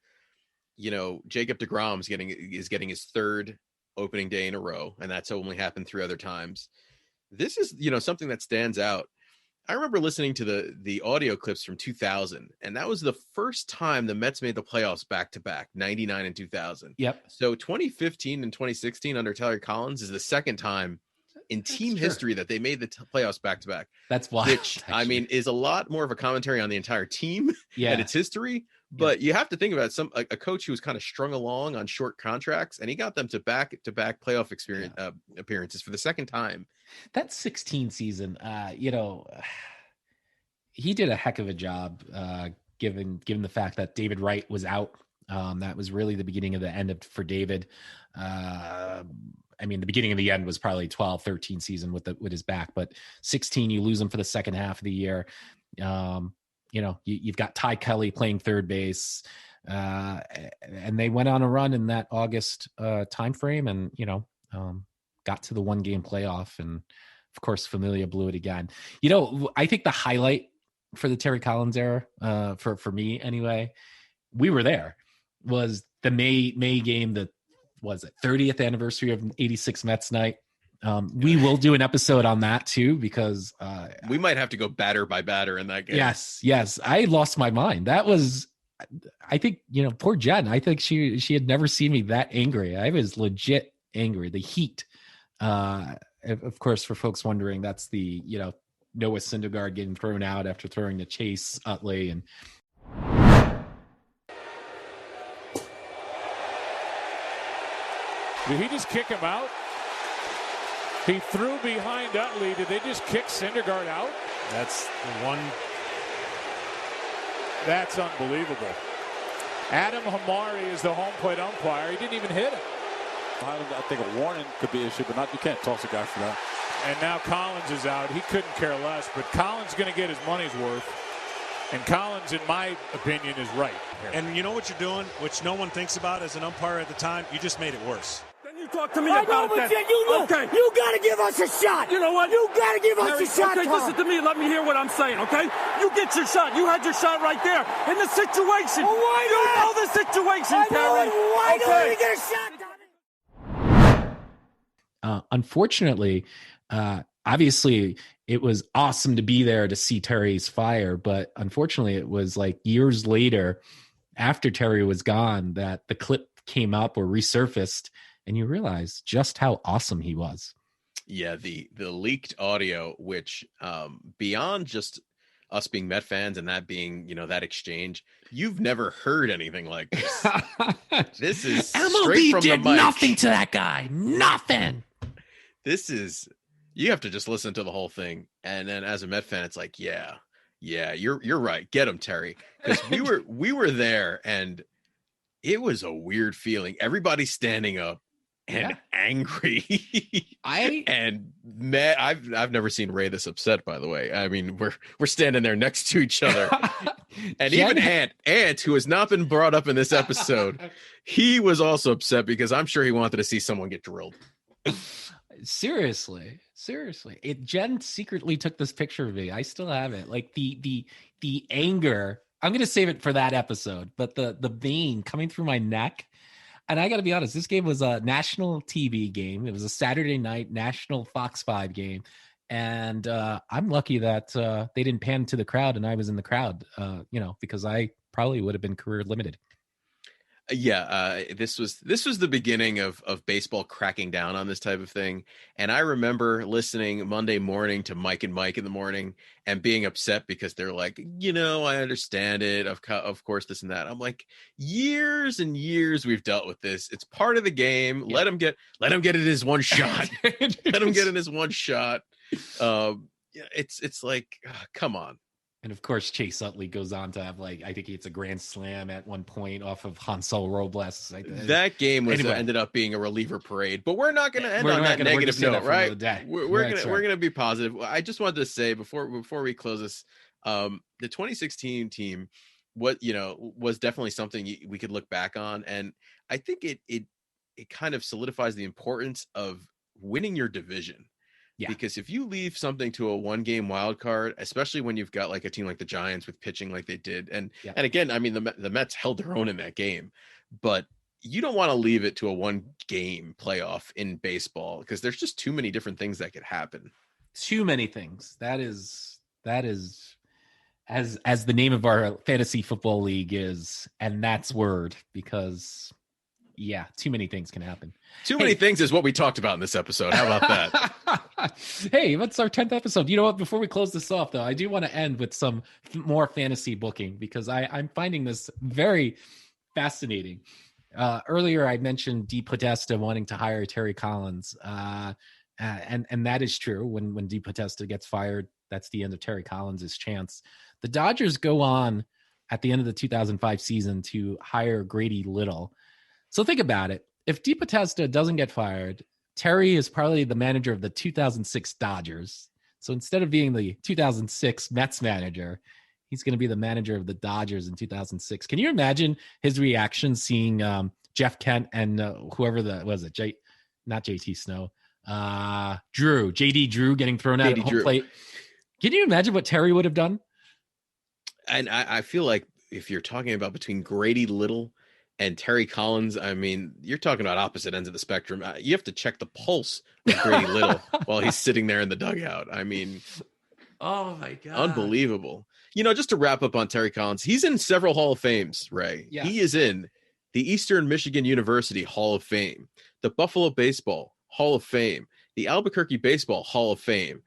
Jacob deGrom is getting his third opening day in a row, and that's only happened 3 other times. This is, something that stands out. I remember listening to the audio clips from 2000, and that was the first time the Mets made the playoffs back-to-back, 99 and 2000. Yep. So 2015 and 2016 under Terry Collins is the second time in team history that they made the playoffs back-to-back. That's wild. Which, I mean, is a lot more of a commentary on the entire team and its history. But you have to think about a coach who was kind of strung along on short contracts, and he got them to back-to-back playoff appearances for the second time. That 16 season, he did a heck of a job, given the fact that David Wright was out. That was really the beginning of the end for David. The beginning of the end was probably 12, 13 season with his back, but 16, you lose him for the second half of the year. You've got Ty Kelly playing third base, and they went on a run in that August timeframe, and got to the 1-game playoff, and of course Familia blew it again. I think the highlight for the Terry Collins era, for me anyway, we were there, was the May game that was it 30th anniversary of 86 Mets night. We will do an episode on that too, because we might have to go batter by batter in that game. Yes. I lost my mind. That was, I think, poor Jen. I think she had never seen me that angry. I was legit angry. The heat. Of course, for folks wondering, that's the, Noah Syndergaard getting thrown out after throwing to Chase Utley. And did he just kick him out? He threw behind Utley. Did they just kick Syndergaard out? That's the one. That's unbelievable. Adam Hamari is the home plate umpire. He didn't even hit him. I think a warning could be issued, but you can't toss a guy for that. And now Collins is out. He couldn't care less, but Collins is going to get his money's worth. And Collins, in my opinion, is right here. And you know what you're doing, which no one thinks about as an umpire at the time? You just made it worse. Then you talk to me about it. Okay. You got to give us a shot. You know what? You got to give us Harry, a shot. Okay, Tom. listen to me. Let me hear what I'm saying, okay? You get your shot. You had your shot right there in the situation. Well, why you not? know the situation, I know Terry. it. Why okay. don't we get a shot, Tommy? Unfortunately, obviously, it was awesome to be there to see Terry's fire, but unfortunately, it was like years later, after Terry was gone, that the clip came up or resurfaced, and you realize just how awesome he was. Yeah, the leaked audio, which beyond just us being Met fans and that being, that exchange, you've never heard anything like this. This is MLB straight from did the mic. nothing to that guy. Nothing. This is, you have to just listen to the whole thing, and then as a Met fan, it's like, yeah, you're right. Get him, Terry, because we were there, and it was a weird feeling. Everybody standing up and angry. And mad. I've never seen Ray this upset, by the way. I mean, we're standing there next to each other. And even Ant, who has not been brought up in this episode, he was also upset because I'm sure he wanted to see someone get drilled. Seriously. Jen secretly took this picture of me. I still have it. Like the anger. I'm going to save it for that episode, but the vein coming through my neck. And I got to be honest, this game was a national TV game. It was a Saturday night national Fox 5 game. And I'm lucky that they didn't pan to the crowd and I was in the crowd, because I probably would have been career limited. Yeah, this was the beginning of baseball cracking down on this type of thing. And I remember listening Monday morning to Mike and Mike in the morning and being upset because they're like, I understand it. Of course, this and that. I'm like, years and years we've dealt with this. It's part of the game. Yeah. Let him get it in his one shot. Let him get in his one shot. It's like, come on. And of course, Chase Utley goes on to have I think it's a grand slam at one point off of Hansel Robles. That game ended up being a reliever parade, but we're not going to end on that negative note, right? We're going to be positive. I just wanted to say before we close this, the 2016 team, was definitely something we could look back on, and I think it kind of solidifies the importance of winning your division. Yeah. Because if you leave something to a one-game wild card, especially when you've got a team like the Giants with pitching like they did, and again, I mean the Mets held their own in that game, but you don't want to leave it to a one-game playoff in baseball because there's just too many different things that could happen. Too many things. That is as the name of our fantasy football league is, and that's word because. Yeah, too many things can happen. Too many things is what we talked about in this episode. How about that? Hey, what's our 10th episode? You know what? Before we close this off, though, I do want to end with some more fantasy booking because I'm finding this very fascinating. Earlier, I mentioned DePodesta wanting to hire Terry Collins, and that is true. When DePodesta gets fired, that's the end of Terry Collins' chance. The Dodgers go on at the end of the 2005 season to hire Grady Little. So think about it. If DePodesta doesn't get fired, Terry is probably the manager of the 2006 Dodgers. So instead of being the 2006 Mets manager, he's going to be the manager of the Dodgers in 2006. Can you imagine his reaction seeing Jeff Kent and whoever not JT Snow, JD Drew getting thrown out at home plate? Can you imagine what Terry would have done? And I feel like if you're talking about between Grady Little and Terry Collins, I mean, you're talking about opposite ends of the spectrum. You have to check the pulse of Grady Little while he's sitting there in the dugout. I mean, oh my God. Unbelievable. Just to wrap up on Terry Collins, he's in several Hall of Fames, Ray. Yeah. He is in the Eastern Michigan University Hall of Fame, the Buffalo Baseball Hall of Fame, the Albuquerque Baseball Hall of Fame.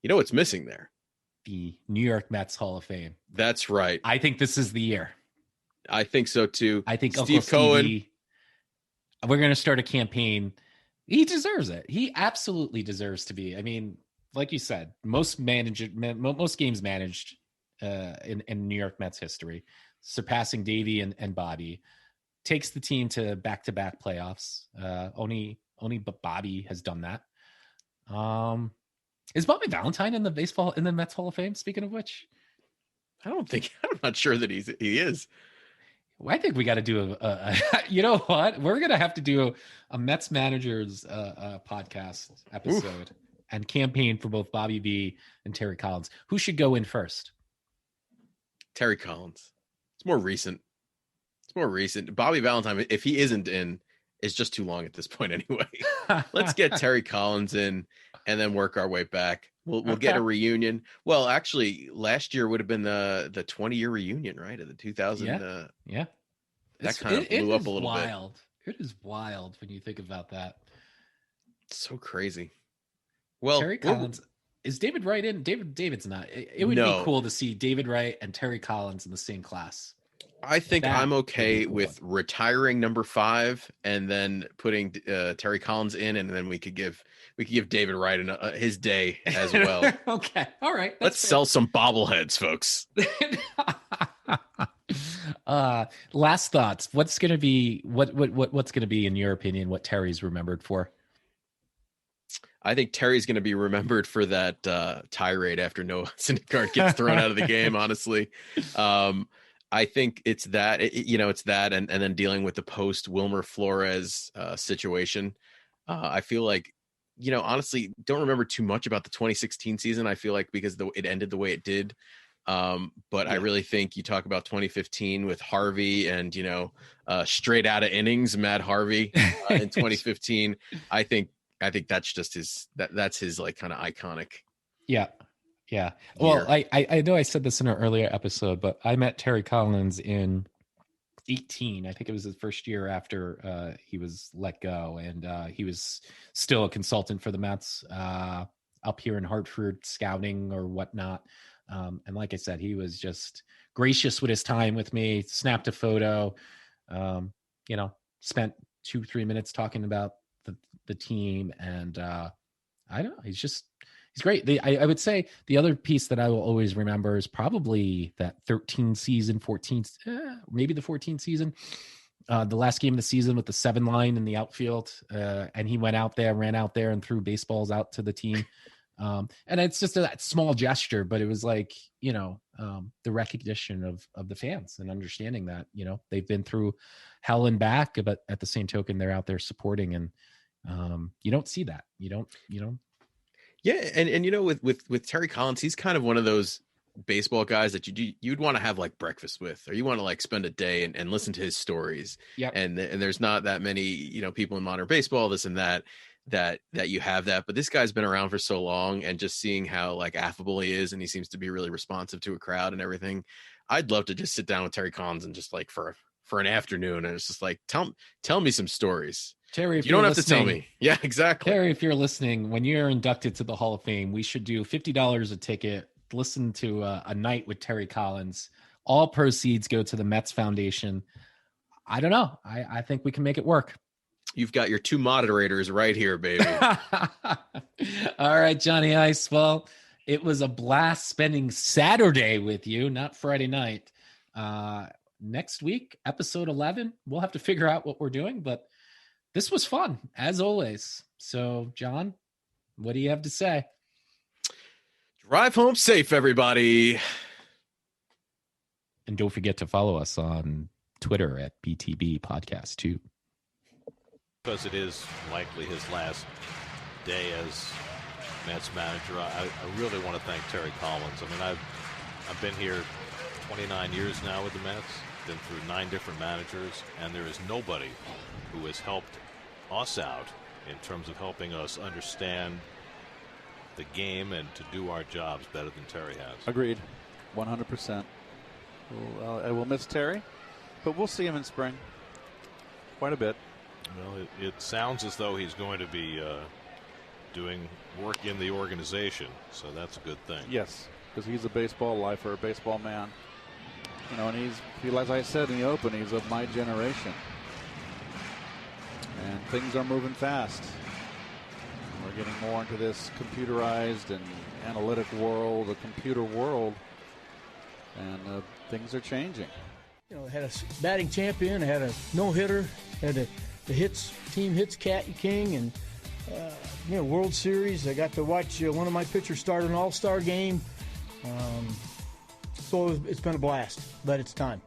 You know what's missing there? The New York Mets Hall of Fame. That's right. I think this is the year. I think so too. I think Steve Uncle Cohen. Stevie, we're going to start a campaign. He deserves it. He absolutely deserves to be. I mean, like you said, most games managed in New York Mets history, surpassing Davey and Bobby, takes the team to back-to-back playoffs. Only Bobby has done that. Is Bobby Valentine in the Mets Hall of Fame? Speaking of which. I'm not sure that he is. Well, I think we got to do you know what? We're going to have to do a Mets managers podcast episode and campaign for both Bobby V and Terry Collins. Who should go in first? Terry Collins. It's more recent. Bobby Valentine, if he isn't in, is just too long at this point anyway. Let's get Terry Collins in and then work our way back. We'll get a reunion. Well, actually, last year would have been the 20-year reunion, right? Of the 2000. Yeah. That kind of blew up a little bit. It is wild when you think about that. It's so crazy. Well, Terry Collins, is David Wright in? David's not. It would be cool to see David Wright and Terry Collins in the same class. I think I'm okay with retiring number 5 and then putting Terry Collins in, and then we could give David Wright his day as well. Okay, all right. Let's sell some bobbleheads, folks. Last thoughts. What's going to be what's going to be, in your opinion, what Terry's remembered for? I think Terry's going to be remembered for that tirade after Noah Syndergaard gets thrown out of the game. Honestly, I think it's that, it's that, and then dealing with the post Wilmer Flores situation. I feel like, honestly, don't remember too much about the 2016 season. I feel like because it ended the way it did. But I really think you talk about 2015 with Harvey and, straight out of innings, Matt Harvey in 2015. I think that's just that's his like kind of iconic. Yeah. Yeah. Well, I know I said this in an earlier episode, but I met Terry Collins in 2018. I think it was his first year after he was let go, and he was still a consultant for the Mets up here in Hartford, scouting or whatnot. And like I said, he was just gracious with his time with me, snapped a photo, spent 2-3 minutes talking about the team. And I don't know, he's great. I would say the other piece that I will always remember is probably that 13 season, 14, maybe the 14 season, the last game of the season with the 7 line in the outfield. And he ran out there and threw baseballs out to the team. And it's just that small gesture, but it was like, the recognition of the fans and understanding that, they've been through hell and back, but at the same token, they're out there supporting, and you don't see that. You don't. Yeah. And with Terry Collins, he's kind of one of those baseball guys that you'd want to have like breakfast with, or you want to like spend a day and listen to his stories. Yeah. And there's not that many, people in modern baseball, this and that you have that, but this guy's been around for so long, and just seeing how like affable he is, and he seems to be really responsive to a crowd and everything. I'd love to just sit down with Terry Collins and just like for an afternoon, and it's just like, tell me some stories. Terry, if you don't have to tell me. Yeah, exactly. Terry, if you're listening, when you're inducted to the Hall of Fame, we should do $50 a ticket, listen to a night with Terry Collins. All proceeds go to the Mets Foundation. I don't know. I think we can make it work. You've got your 2 moderators right here, baby. All right, Johnny Ice. Well, it was a blast spending Saturday with you, not Friday night. Next week, episode 11, we'll have to figure out what we're doing, but this was fun, as always. So, John, what do you have to say? Drive home safe, everybody. And don't forget to follow us on Twitter at BTB Podcast 2. Because it is likely his last day as Mets manager, I really want to thank Terry Collins. I mean, I've been here 29 years now with the Mets, been through 9 different managers, and there is nobody who has helped us out in terms of helping us understand the game and to do our jobs better than Terry has. Agreed, 100%. I will miss Terry, but we'll see him in spring quite a bit. Well, it sounds as though he's going to be doing work in the organization, so that's a good thing. Yes, because he's a baseball lifer, a baseball man. And he, as I said in the open, he's of my generation. And things are moving fast. We're getting more into this computerized and analytic world, a computer world, and things are changing. Had a batting champion, had a no-hitter, had the team hits king, and World Series. I got to watch one of my pitchers start an all-star game. So it's been a blast, but it's time.